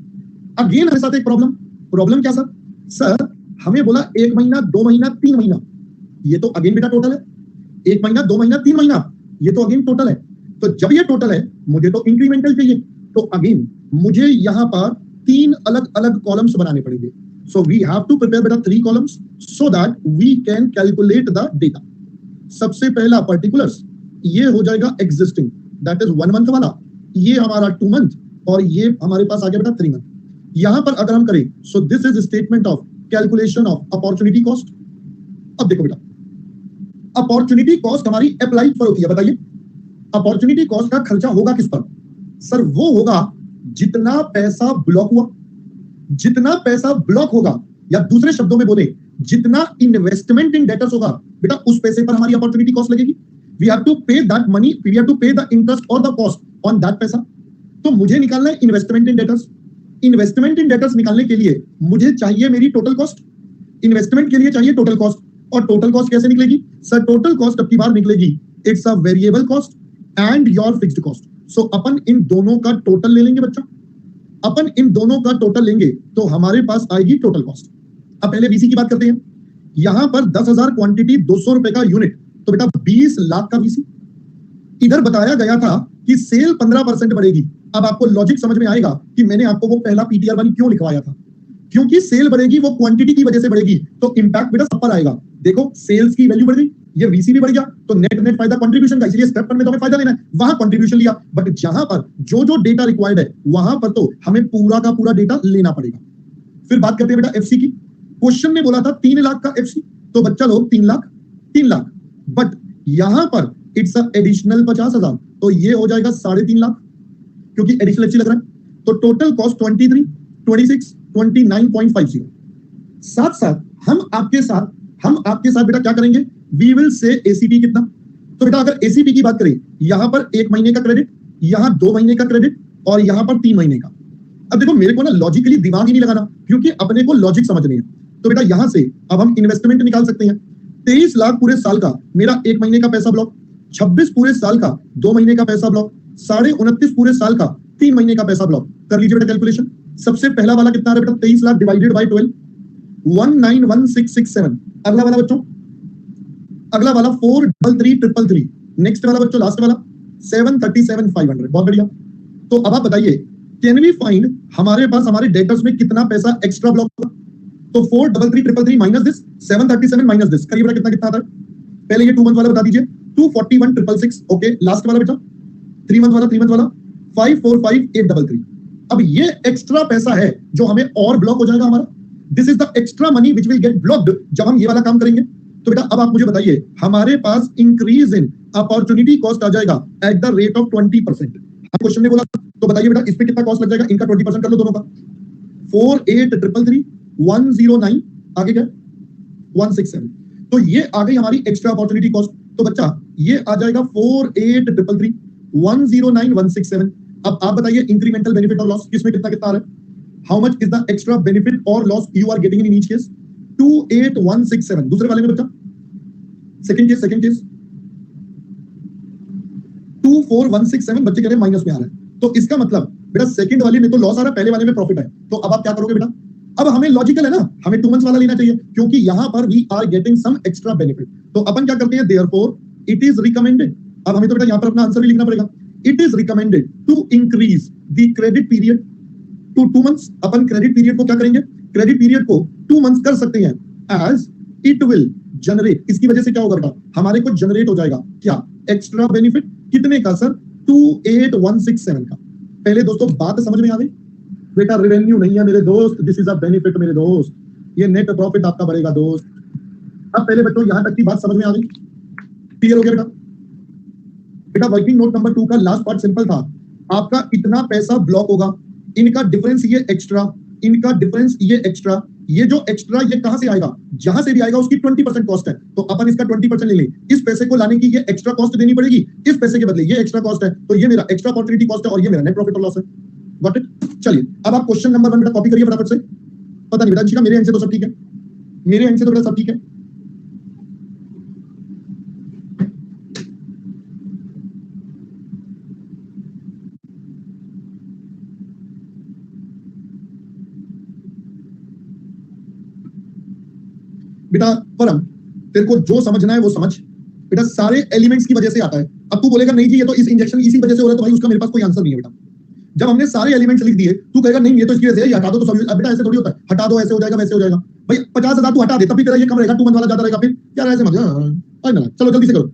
अगेन हमारे साथ एक प्रॉब्लम क्या सर हमें बोला 1 महीना 2 महीना 3 महीना, ये तो अगेन बेटा टोटल है। 1 महीना 2 महीना 3 महीना, ये तो अगेन टोटल है। तो जब ये टोटल है मुझे तो इंक्रीमेंटल चाहिए, तो अगेन मुझे यहां पर 3 अलग अलग कॉलम्स बनाने पड़ेंगे। So we have to prepare बेटा 3 columns so that we can calculate the data. सबसे पहला particulars, ये हो जाएगा existing, that is 1 month वाला, ये हमारा 2 month और ये हमारे पास आ गया बेटा 3 month। यहां पर अगर हम करें so this is statement of calculation of opportunity cost। अब देखो बेटा अपॉर्चुनिटी कॉस्ट हमारी अप्लाई पर होती है, बताइए अपॉर्चुनिटी कॉस्ट का खर्चा होगा किस पर? सर वो होगा जितना पैसा ब्लॉक हुआ, जितना पैसा ब्लॉक होगा, या दूसरे शब्दों में बोले जितना इन्वेस्टमेंट इन डेटर्स होगा बेटा उस पैसे पर हमारी अपॉर्चुनिटी कॉस्ट लगेगी। We have to pay that money, we have to pay the interest और द कॉस्ट ऑन दैट पैसा। तो मुझे निकालना है investment in debtors. Investment in debtors निकालने के लिए मुझे चाहिए मेरी टोटल कॉस्ट, इन्वेस्टमेंट के लिए चाहिए टोटल कॉस्ट। और टोटल कॉस्ट कैसे निकलेगी सर? टोटल कॉस्ट अब की बार निकलेगी it's a variable cost and your fixed cost. So अपन इन दोनों का टोटल ले लेंगे बच्चा, अपन इन दोनों का टोटल लेंगे तो हमारे पास आएगी टोटल कॉस्ट। अब पहले वीसी की बात करते हैं। यहां पर 10,000 क्वांटिटी 200 रुपए का यूनिट, तो बेटा 20 लाख का वीसी। इधर बताया गया था कि सेल 15% बढ़ेगी। अब आपको लॉजिक समझ में आएगा कि मैंने आपको वो पहला पीटीआर 1 क्यों लिखवाया था, क्योंकि सेल बढ़ेगी वो क्वांटिटी की वजह से बढ़ेगी, तो इंपैक्ट बेटा सब पर आएगा। देखो सेल्स की वैल्यू बढ़ गई, ये वीसी भी बढ़ गया, तो नेट फायदा कंट्रीब्यूशन का, इसलिए स्टेप 1 में तो हमें फायदा लेना है, वहां कंट्रीब्यूशन लिया। बट जहां पर जो डेटा रिक्वायर्ड है वहां पर तो हमें पूरा का पूरा डेटा लेना पड़ेगा। फिर बात करते हैं बेटा एफसी की। क्वेश्चन में बोला था 3 लाख का एफसी, तो बच्चा लोग 3 लाख, बट यहां पर इट्स एडिशनल 50,000, तो ये हो जाएगा 3.5 लाख, क्योंकि एडिशनल एफसी लग रहा है। तो टोटल कॉस्ट 23, 26, 29.50। साथ साथ हम आपके साथ बेटा क्या करेंगे, वी विल से एसीपी कितना। तो बेटा अगर एसीपी की बात करें, यहां पर 1 महीने का क्रेडिट, यहां 2 महीने का क्रेडिट और यहां पर 3 महीने का। अब देखो मेरे को ना लॉजिकली दिमाग ही नहीं लगाना, क्योंकि अपने को लॉजिक समझनी है। तो बेटा यहां से अब हम इन्वेस्टमेंट निकाल सकते हैं। 23 लाख पूरे साल का मेरा 1 महीने का पैसा ब्लॉक, 26 पूरे साल का 2 महीने का पैसा ब्लॉक, 29.5 पूरे साल का 3 महीने का पैसा ब्लॉक। कर लीजिए बेटा कैलकुलेशन। सबसे पहला वाला कितना आ रहा है बेटा? 23 लाख डिवाइडेड बाय 12, 191667। अगला वाला बच्चों, अगला वाला 433333। नेक्स्ट वाला बच्चों, लास्ट वाला 737500। बहुत बढ़िया। तो अब आप बताइए, कैन वी फाइंड हमारे पास हमारे डेटर्स में कितना पैसा एक्स्ट्रा ब्लॉक होगा? तो 433333 माइनस दिस, 737 माइनस दिस, करिए बेटा कितना कितना आता है? पहले ये 2 मंथ वाला बता दीजिए, 241666। ओके, लास्ट वाला बेटा 3 मंथ वाला 545833। अब ये एक्स्ट्रा पैसा है जो हमें और ब्लॉक हो जाएगा हमारा। This is the extra money which will get blocked जब हम ये वाला काम करेंगे। तो बेटा अब आप मुझे बताइए, हमारे पास इंक्रीज इन अपॉर्चुनिटी कॉस्ट आ जाएगा at the rate of 20%। Question ने बोला, तो बताइए बेटा इस पे कितना कॉस्ट लग जाएगा? इनका 20% कर लो दोनों का। 483333 109, आगे क्या 167। तो ये आ गई हमारी एक्स्ट्रा अपॉर्चुनिटी कॉस्ट। तो बच्चा ये आ जाएगा 483333 109 167। अब आप बताइए इंक्रीमेंटल बेनिफिट और लॉस किसमें कितना कितना आ रहा है? How much is the extra benefit और loss you are getting in each case? 28167। दूसरे वाले में बच्चा सेकंड केस 24167 बच्चे कह रहे हैं माइनस में आ रहा है। तो इसका मतलब बेटा सेकंड वाले में तो लॉस आ रहा है, पहले वाले में प्रॉफिट है। तो अब आप क्या करोगे बेटा? अब हमें लॉजिकल है ना, हमें 2 मंथ्स वाला लेना चाहिए क्योंकि यहां पर we are getting some extra benefit. तो अपन क्या करते हैं, देयरफॉर इट इज रिकमेंडेड। अब हमें तो बेटा यहां पर अपना आंसर भी लिखना पड़ेगा। It is recommended to increase the credit period to 2 months. अपन क्रेडिट पीरियड को क्या करेंगे? क्रेडिट पीरियड को 2 मंथ्स कर सकते हैं, एज इट विल जनरेट। इसकी वजह से क्या होगा बेटा? हमारे को जनरेट हो जाएगा क्या? Extra benefit. कितने का सर? 28167 का। पहले दोस्तों बात समझ में आ गई? बेटा रेवेन्यू नहीं है मेरे दोस्त, दिस इज अ बेनिफिट मेरे दोस्त। ये नेट प्रॉफिट आपका बढ़ेगा दोस्त। अब पहले बच्चों यहां तक की बात समझ में आ गई? क्लियर हो गया बेटा? बेटा वर्किंग नोट नंबर 2 का लास्ट पार्ट सिंपल था। आपका इतना पैसा ब्लॉक होगा, इनका डिफरेंस ये एक्स्ट्रा, इनका डिफरेंस ये एक्स्ट्रा। ये जो एक्स्ट्रा ये कहां से आएगा? जहां से भी आएगा उसकी 20% कॉस्ट है, तो अपन इसका 20% ले लें। इस पैसे को लाने की ये एक्स्ट्रा कॉस्ट देनी पड़ेगी, इस पैसे के बदले ये एक्स्ट्रा कॉस्ट है, तो ये मेरा एक्स्ट्रा अपॉर्चुनिटी कॉस्ट है और ये मेरा नेट प्रॉफिट और लॉस है। Got it? चलिए अब आप क्वेश्चन नंबर 1 बेटा कॉपी करिए फटाफट से। पता नहीं बेटा अंशिका, मेरे एंड से तो सब ठीक है, मेरे एंड से तो बेटा सब ठीक है। बेटा परम, तेरे को जो समझना है वो समझ। बेटा सारे एलिमेंट्स की वजह से आता है। अब तू बोलेगा नहीं जी ये तो इस इंजेक्शन इसी वजह से हो रहा है, तो भाई उसका मेरे पास कोई आंसर नहीं है बेटा। जब हमने सारे एलिमेंट्स लिख दिए, तू कहेगा नहीं ये तो इसकी वजह से, ये हटा दो तो सॉल्यूशन। बेटा ऐसे थोड़ी होता है, हटा दो ऐसे हो जाएगा वैसे हो जाएगा। भाई 50,000 तू हटा दे तब भी तेरा ये कम रहेगा, 2 मंथ वाला ज्यादा रहेगा। फिर क्या ऐसे मत ना, चलो जल्दी से करो।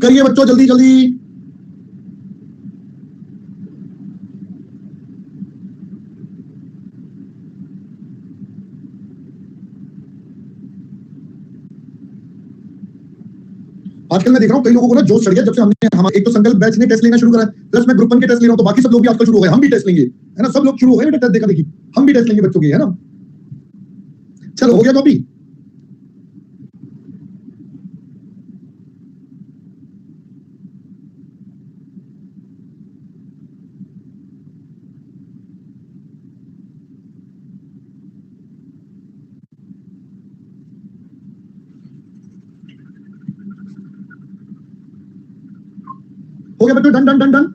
करिए बच्चों जल्दी जल्दी। आजकल मैं देख रहा हूँ कई लोगों को ना जोश चढ़ गया जब से हमने एक तो संकल्प बैच ने टेस्ट लेना शुरू करा है, प्लस मैं ग्रुप 1 के टेस्ट ले रहा हूँ, तो बाकी सब लोग भी आजकल शुरू हो गए, हम भी टेस्ट लेंगे, है ना? सब लोग शुरू हो गए बेटा टेस्ट देखा देखी, हम भी टेस्ट लेंगे बच्चों के, है ना? चलो हो गया कॉपी? हो गया बच्चों? Done done done done.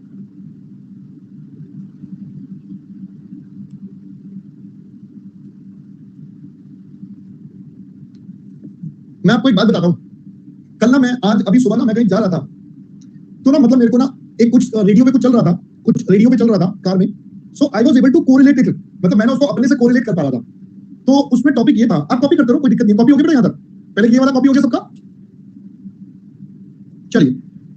मैं आपको एक बात बताता हूं। कल ना मैं आज अभी सुबह ना मैं कहीं जा रहा था, तो ना मतलब मेरे को ना एक कुछ रेडियो पे कुछ चल रहा था, कुछ रेडियो पे चल रहा था कार में। So I was able to correlate it मतलब मैंने उसको अपने से कोरिलेट कर पा रहा था। तो उसमें टॉपिक ये था, आप कॉपी करते रहो, कोई दिक्कत नहीं, कॉपी हो गया बेटा यहाँ तक, पहले ये वाला कॉपी हो गया सबका, चलिए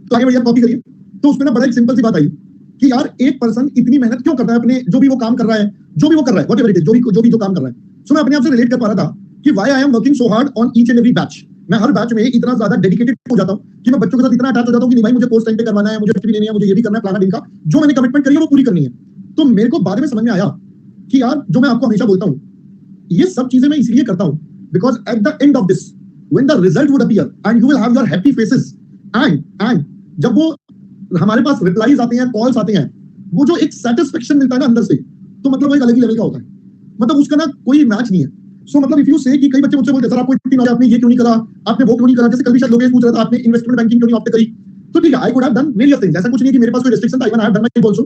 तो आगे बढ़िए, कॉपी करिए। तो उसमें ना बड़ा एक सिंपल सी बात आई कि यार एक पर्सन इतनी मेहनत क्यों करता है अपने जो भी वो काम कर रहा है, जो भी वो कर रहा है, व्हाटएवर इट इज, जो काम कर रहा है। सो मैं अपने आप से रिलेट कर पा रहा था कि why I am working so hard on each and every batch. मैं हर बैच में इतना ज्यादा डेडिकेटेड हो जाता हूं कि मैं बच्चों के साथ इतना अटैच हो जाता हूं कि नहीं भाई मुझे कोर्स टाइम पे करवाना है, मुझे भी लेनी है, मुझे ये भी करना है, प्लान दिन का जो मैंने कमिटमेंट करी है वो पूरी करनी है। तो मेरे को बाद में समझ में आया कि यार जो मैं आपको हमेशा बोलता हूं, ये सब चीजें मैं इसलिए करता हूं because at the end of this when the result would appear and you will have your happy faces and जब वो हमारे पास रिप्लाईज आते हैं, कॉल्स आते हैं, वो जो एक सेटिस्फेक्शन मिलता है ना अंदर से, तो मतलब वो एक अलग ही लेवल का होता है, मतलब उसका ना कोई मैच नहीं है। सो मतलब इफ यू से कि कई बच्चे मुझसे बोलते हैं सर आपको इतनी नॉलेज, आपने ये क्यों नहीं करा, आपने वो क्यों नहीं करा, जैसे कल भी शायद लोग पूछ रहा था आपने इन्वेस्टमेंट बैंकिंग क्यों नहीं ऑप्ट करी। तो ठीक है, I could have done various things, ऐसा कुछ नहीं कि मेरे पास कोई रिस्ट्रिक्शन था, even I have done my also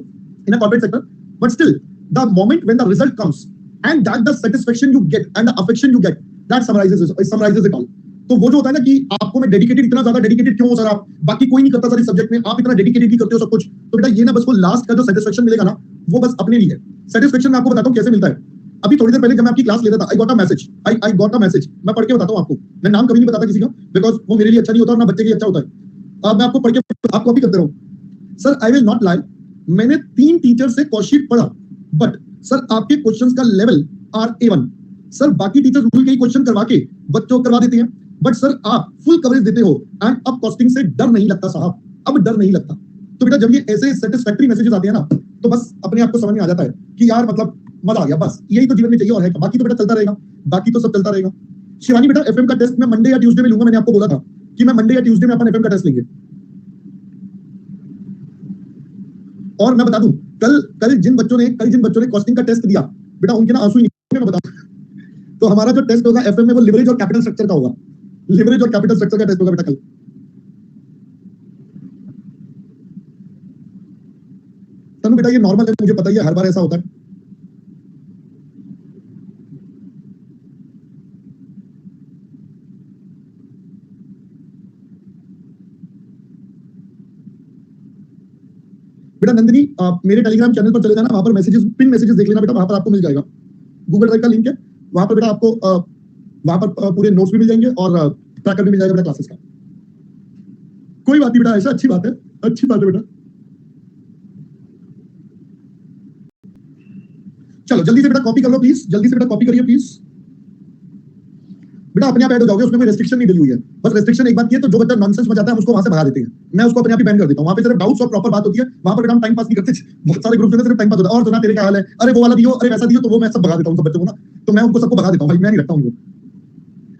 in a corporate sector, but still the moment when the result comes and that the satisfaction you get and the affection you get, that summarises it all. तो वो जो होता है ना कि आपको मैं dedicated, इतना ज्यादा डेडिकेटेड क्यों हो सर आप, बाकी कोई नहीं करता सर इस सब्जेक्ट में, आप इतना डेडिकेटेडली करते हो सब कुछ, तो बेटा ये ना बस वो लास्ट का जो सेटिस्फेक्शन मिलेगा ना वो बस अपने लिए है। सेटिस्फेक्शन मैं आपको बताता हूं कैसे मिलता है। अभी थोड़ी देर पहले जब मैं आपकी क्लास लेता था, आई गॉट अ मैसेज, मैं पढ़ के बताता हूं आपको, मैं नाम कभी नहीं बताता किसी का बिकॉज वो मेरे लिए अच्छा नहीं होता और ना बच्चे के लिए अच्छा होता है। अब मैं आपको पढ़ के, आप कॉपी करते रहो। Sir I will not lie, मैंने 3 टीचर से क्वेश्चन पढ़ा, बट सर आपके क्वेश्चंस का लेवल आर A1। सर बाकी टीचर्स रूल के ही क्वेश्चन करवा के बच्चों करवा देते हैं, बट सर आप फुल कवरेज देते हो एंड अब कॉस्टिंग से डर नहीं लगता साहब, अब डर नहीं लगता। तो बेटा जब ये ऐसे सेटिस्फैक्टरी मैसेजेस आते हैं ना, तो बस अपने आप को समझ में आ जाता है कि यार मतलब मजा आ गया, बस यही तो जीवन में चाहिए और है, बाकी तो बेटा चलता रहेगा, बाकी तो सब चलता रहेगा। शिवानी बेटा एफएम का टेस्ट मैं मंडे या ट्यूसडे में लूंगा, मैंने आपको बोला था कि मैं मंडे या ट्यूसडे में अपन एफएम का टेस्ट लेंगे। और मैं बता दूं, कल जिन बच्चों ने कॉस्टिंग का टेस्ट दिया बेटा, उनके ना आंसू ही निकले, मैं बताऊं। तो हमारा जो टेस्ट होगा एफएम में वो लिवरेज और कैपिटल स्ट्रक्चर का होगा, लिवरेज और कैपिटल स्ट्रक्चर का टेस्ट होगा बेटा कल। तनु बेटा ये नॉर्मल है, मुझे पता ही है, हर बार ऐसा होता है। बेटा नंदिनी मेरे टेलीग्राम चैनल पर चले जाना, वहां पर मैसेजेस, पिन मैसेजेस देख लेना बेटा, वहां पर आपको मिल जाएगा, गूगल ड्राइव का लिंक है, वहां पर बेटा आपको वहां पर पूरे नोट्स भी मिल जाएंगे और ट्रैकर भी मिल जाएगा बेटा क्लासेस का। कोई बात नहीं बेटा, ऐसा अच्छी बात है, अच्छी बात है बेटा। चलो जल्दी से बेटा कॉपी कर लो प्लीज, जल्दी से बेटा कॉपी करिए प्लीज। बेटा अपने आप ऐड हो जाओगे, उसमें कोई रेस्ट्रिक्शन नहीं डली हुई है, बस रेस्ट्रिक्शन एक बात की है, तो जो बच्चा नॉनसेंस बजाता है हम उसको वहां से भगा देते हैं, मैं उसको अपने आप ही बैन कर देता हूं। वहां पे सिर्फ डाउट्स और प्रॉपर बात होती है, वहां पर बेटा हम टाइम पास नहीं करते, बहुत सारे ग्रुप में सिर्फ टाइम पास होता है, और सुना तेरे क्या हाल है, अरे वो वाला दियो, अरे वैसा दियो, तो वो मैं सब भगा देता हूं सब बच्चों को ना, तो मैं उनको सबको भगा देता हूं भाई, मैं नहीं रखता हूं उनको।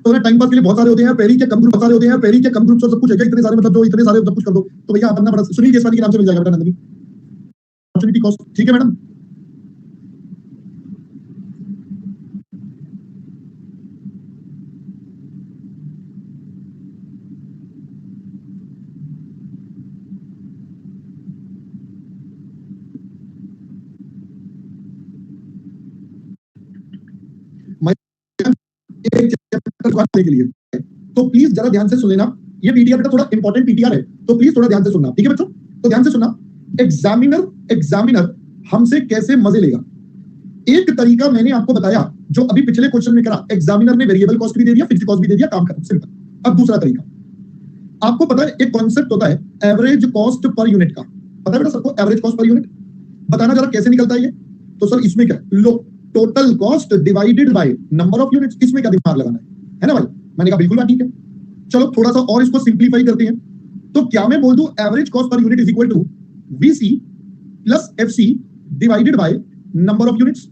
तो टाइम पास के लिए बहुत सारे होते हैं, पेरी के कम ग्रुप बहुत सारे होते हैं, पेरी के कम ग्रुप सब कुछ है, इतने सारे मतलब जो इतने सारे सब कुछ कर दो, तो भैया अपना बड़ा सुनील केसवानी के नाम से मिल जाएगा बेटा नंदिनी, अपॉर्चुनिटी कॉस्ट, ठीक है मैडम। एक चैप्टर के लिए, तो प्लीज जरा ध्यान से सुन लेना, ये पीटीआर बेटा थोड़ा इंपॉर्टेंट पीटीआर है, तो प्लीज थोड़ा ध्यान से सुनना, ठीक है बच्चों। तो ध्यान से सुनना, एग्जामिनर हमसे कैसे मजे लेगा। एक तरीका मैंने आपको बताया जो अभी पिछले क्वेश्चन में करा, एग्जामिनर ने वेरिएबल कॉस्ट भी दे दिया, फिक्स्ड कॉस्ट भी दे दिया, काम खत्म, सिंपल। अब दूसरा तरीका, आपको पता है एक कॉन्सेप्ट होता है एवरेज कॉस्ट पर यूनिट का, पता है बेटा सबको एवरेज कॉस्ट पर यूनिट, बताना जरा कैसे निकलता है ये। तो सर इसमें क्या, लो total cost divided by number of units, इसमें क्या दिमाग लगाना है ना भाई। मैंने कहा बिल्कुल बात ठीक है, चलो थोड़ा सा और इसको सिंप्लीफाई करते हैं। तो क्या मैं बोल दूं average cost per unit is equal to VC plus FC divided by number of units.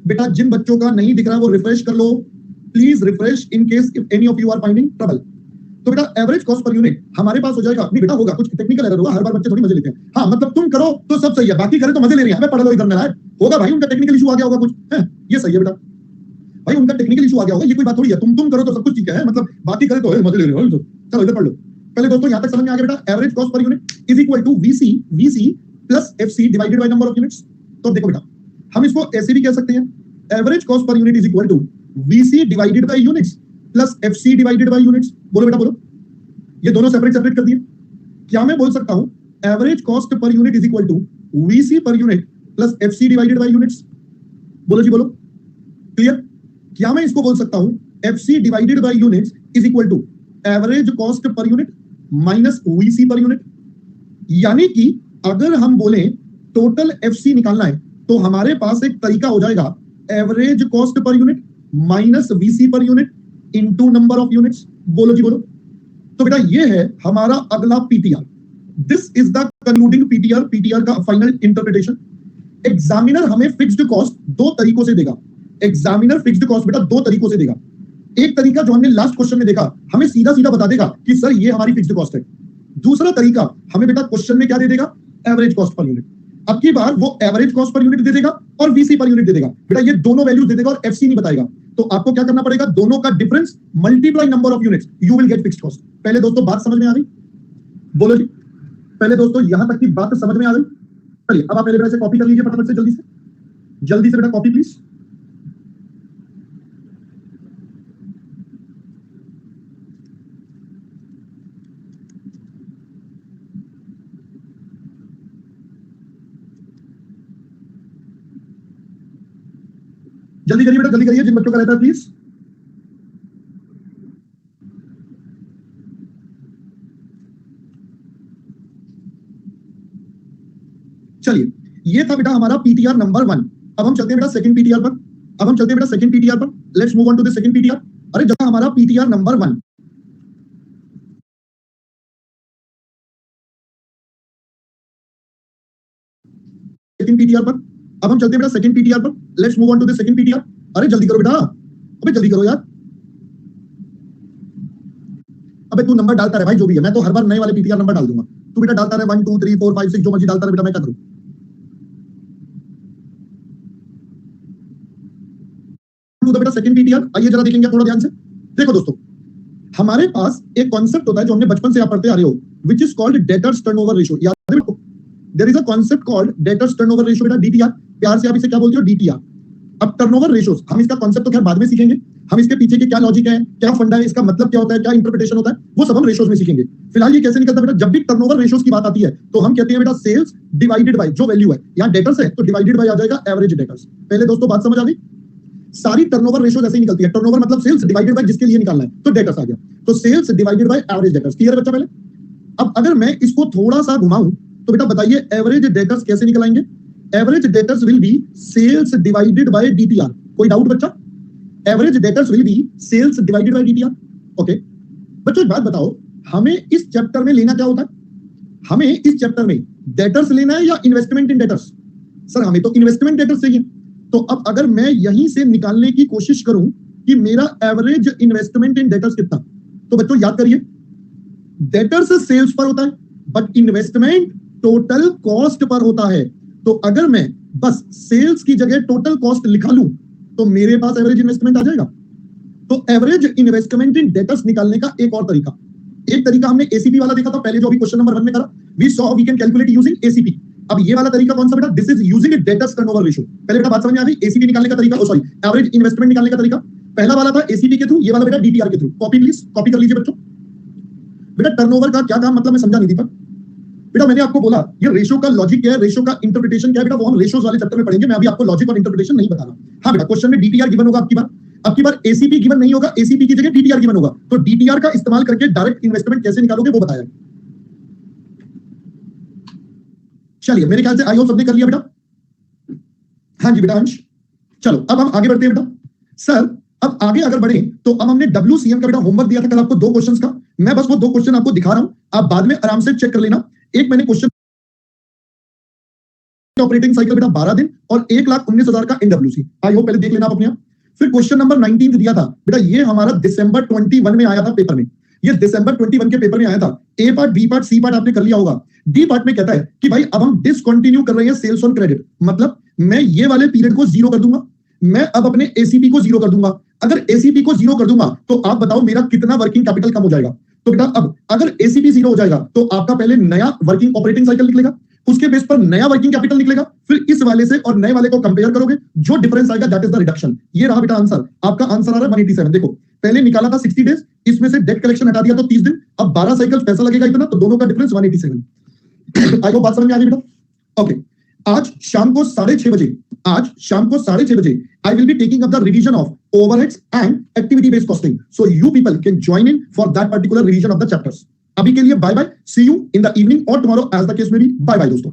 बेटा जिन बच्चों का नहीं दिख रहा वो रिफ्रेश कर लो please, refresh in case if any of you are finding trouble. तो बेटा एवरेज कॉस्ट पर यूनिट हमारे पास हो जाएगा, नहीं बेटा होगा कुछ टेक्निकल एरर होगा, हर बार बच्चे थोड़ी मजे लेते हैं, हाँ मतलब तुम करो तो सब सही है, बाकी करे तो मजे ले रहे हैं, हमें पढ़ लो इधर में होगा भाई, उनका टेक्निकल इशू आ गया होगा कुछ है, ये सही है बेटा भाई, उनका टेक्निकल इशू आ गया होगा, ये कोई बात थोड़ी है, तुम करो तो सब कुछ ठीक है, मतलब बाकी करे तो मजे ले रहे हो। चलो इधर पढ़ लो पहले दोस्तों, यहां तक समझ में आ गया बेटा, average cost per unit is equal to VC plus FC divided by number of units. तो देखो बेटा हम इसको ऐसे भी कह सकते हैं, average cost per unit is equal to VC divided by units plus FC divided by units. बोलो बेटा बोलो, ये दोनों सेपरेट कर दिए। क्या मैं बोल सकता हूं average cost per unit is equal to VC per unit plus FC divided by units. बोलो जी बोलो, क्लियर? क्या मैं इसको बोल सकता हूं FC divided by units is equal to average cost per unit minus VC per unit? यानी कि अगर हम बोले टोटल एफसी निकालना है तो हमारे पास एक तरीका हो जाएगा average cost per unit minus VC per unit into number of units. बोलो जी बोलो। तो बेटा ये है हमारा अगला PTR. This is the concluding PTR, PTR का फाइनल इंटरप्रिटेशन। एग्जामिनर हमें फिक्स्ड कॉस्ट दो तरीकों से देगा। एग्जामिनर फिक्स्ड कॉस्ट बेटा दो तरीकों से देगा। एक तरीका जो हमने लास्ट क्वेश्चन में देखा, हमें सीधा सीधा बता देगा कि सर ये हमारी फिक्स्ड कॉस्ट है। दूसरा तरीका हमें बेटा क्वेश्चन में क्या दे देगा, एवरेज कॉस्ट पर यूनिट। अब की बार वो एवरेज कॉस्ट पर यूनिट दे देगा और वीसी पर यूनिट दे देगा। बेटा ये दोनों वैल्यूज दे देगा और एफसी नहीं बताएगा। तो आपको क्या करना पड़ेगा, दोनों का difference multiply number of units, you will get fixed cost. पहले दोस्तों बात समझ में आ गई? बोलो जी। पहले दोस्तों यहां तक की बात समझ में आ गई? चलिए अब आप मेरे से कॉपी कर लीजिए फटाफट से, जल्दी से बेटा कॉपी प्लीज। जल्दी करिए बेटा, जल्दी करिए, जिन बच्चों का रहता है प्लीज। चलिए ये था बेटा हमारा पीटीआर नंबर 1। अब हम चलते हैं बेटा सेकंड पीटीआर पर। Let's move on to the second PTR. अरे जब हमारा पीटीआर नंबर 1, सेकंड पीटीआर पर। अब हम चलते हैं बेटा सेकंड पीटीआर पर। Let's move on to the second PTR. अरे जल्दी करो बेटा, अबे जल्दी करो यार। अबे तू नंबर डालता रहे भाई, जो भी है। मैं तो हर बार नए वाले पीटीआर नंबर डाल दूंगा, तू बेटा डालता रहे 1 2 3 4 5 6 जो मर्जी डालता रहे बेटा, मैं क्या करूं? तो बेटा सेकंड पीटीआर आइए जरा देखेंगे थोड़ा ध्यान से। देखो दोस्तों, हमारे पास एक कॉन्सेप्ट होता है जो हमने बचपन से आप पढ़ते आ रहे हो, which is called debtors turnover ratio. याद है बेटा? There is a concept called debtors turnover ratio बेटा, डीटीआर। प्यार से आप इसे क्या बोलते हो, डीटीआर। अब टर्नओवर रेशियोस, हम इसका कॉन्सेप्ट तो खैर बाद में सीखेंगे। हम इसके पीछे के क्या लॉजिक है, क्या फंडा है, इसका मतलब क्या होता है, क्या इंटरप्रिटेशन होता है, वो सब हम रेशियोस में सीखेंगे। फिलहाल ये कैसे निकलता है बेटा, जब भी टर्नओवर रेशियोस की बात आती है तो हम कहते हैं बेटा सेल्स डिवाइडेड बाय जो वैल्यू है, यहाँ डेटर्स है तो डिवाइडेड बाय आ जाएगा एवरेज डेटर्स। पहले दोस्तों बात समझ आ गई? सारी टर्नओवर रेशियोस ऐसे ही निकलती है। टर्नओवर मतलब सेल्स डिवाइडेड बाय जिसके लिए निकालना है, तो डेटर्स आ गया। तो sales divided by average debtors. Clear है बच्चा? पहले अब अगर मैं इसको थोड़ा सा घुमाऊं तो बेटा बताइए एवरेज डेटर्स कैसे निकलाएंगे? Average debtors will be sales divided by DTR. कोई डाउट बच्चा? Average debtors will be sales divided by DTR. Okay बच्चों एक बात बताओ, हमें इस चैप्टर में लेना क्या होता है? हमें इस चैप्टर में डेटर्स लेना है या इन्वेस्टमेंट इन डेटर्स? सर हमें तो इन्वेस्टमेंट डेटर्स चाहिए। तो अब अगर मैं यहीं से निकालने की कोशिश करूं कि मेरा एवरेज इन्वेस्टमेंट इन डेटर्स कितना, तो बच्चों याद करिए डेटर्स सेल्स पर होता है but investment total cost per होता है। तो अगर मैं बस सेल्स की जगह टोटल कॉस्ट लिखा लूं तो मेरे पास एवरेज इन्वेस्टमेंट आ जाएगा। तो एवरेज इन्वेस्टमेंट इन डेटर्स निकालने का एक और तरीका, एक तरीका हमने एसीपी वाला देखा था पहले, जो अभी क्वेश्चन नंबर 1 में करा, we saw we can calculate using ACP. अब ये वाला तरीका कौन सा बेटा? This is using debtors turnover ratio. पहले बेटा बात समझ में आ गई? एसीपी निकालने का तरीका, सॉरी एवरेज इन्वेस्टमेंट निकालने का तरीका पहला वाला था एसीपी के थ्रू, ये वाला बेटा डीटीआर के थ्रू। कॉपी प्लीज, कॉपी कर लीजिए बच्चों। बेटा टर्नओवर का क्या काम मतलब मैं समझा नहीं दीपक। बेटा मैंने आपको बोला ये रेशियो का लॉजिक क्या है, रेशियो का इंटरप्रिटेशन क्या है बेटा, वो हम रेशियोज वाले चैप्टर में पढ़ेंगे। मैं अभी आपको लॉजिक और इंटरप्रिटेशन नहीं बता रहा। हाँ बेटा क्वेश्चन में डीटीआर गिवन होगा, आपकी बार एसीपी गिवन नहीं होगा, एसीपी की जगह डीटीआर गिवन होगा। तो डीटीआर का इस्तेमाल करके डायरेक्ट इन्वेस्टमेंट कैसे निकालोगे वो बताया। चलिए मेरे ख्याल से आई होप सबने कर लिया बेटा। हाँ जी बेटा अंश। चलो अब हम आगे बढ़ते हैं बेटा। सर अब आगे अगर बढ़े तो अब हमने WCM का बेटा होमवर्क दिया था कल आपको 2 क्वेश्चंस का। मैं बस वो 2 क्वेश्चन आपको दिखा रहा हूं, आप बाद में आराम से चेक कर लेना। एक मैंने क्वेश्चन ऑपरेटिंग साइकिल बेटा 12 दिन और 1,19,000 का NWC। आई होप पहले देख लेना आप अपने आप। फिर क्वेश्चन नंबर 19 दिया था बेटा, ये हमारा दिसंबर 21 में आया था पेपर में। ये दिसंबर 21 के पेपर में आया था। A part, B part, C part आपने कर लिया होगा। डी पार्ट में कहता है कि भाई अब हम डिसकंटिन्यू कर रहे हैं सेल्स ऑन क्रेडिट, मतलब मैं ये वाले पीरियड को 0 कर दूंगा, मैं अब अपने एसीपी को 0 कर दूंगा। अगर एसीपी को 0 कर दूंगा तो आप बताओ मेरा कितना वर्किंग कैपिटल कम हो जाएगा। तो बेटा अब अगर एसीपी 0 हो जाएगा तो आपका पहले नया वर्किंग ऑपरेटिंग साइकिल निकलेगा, उसके बेस पर नया वर्किंग कैपिटल निकलेगा, फिर इस वाले से और नए वाले को कंपेयर करोगे, जो डिफरेंस आएगा दैट इज द रिडक्शन। ये रहा बेटा आंसर। आपका आंसर आ रहा है 187। देखो पहले निकाला था 60 डेज, इसमें से डेट कलेक्शन हटा दिया तो 30 दिन, अब 12 साइकिल पैसा लगेगा इतना, तो दोनों का डिफरेंस 187। आई होप बात समझ में आ गई बेटा। ओके आज शाम को 6:30 बजे आज शाम को 6:30 बजे I will be taking up the revision of overheads and activity based costing, so you people can join in for that particular revision of the chapters. अभी के लिए bye bye, see you in the evening और tomorrow as the case में भी। Bye bye दोस्तों।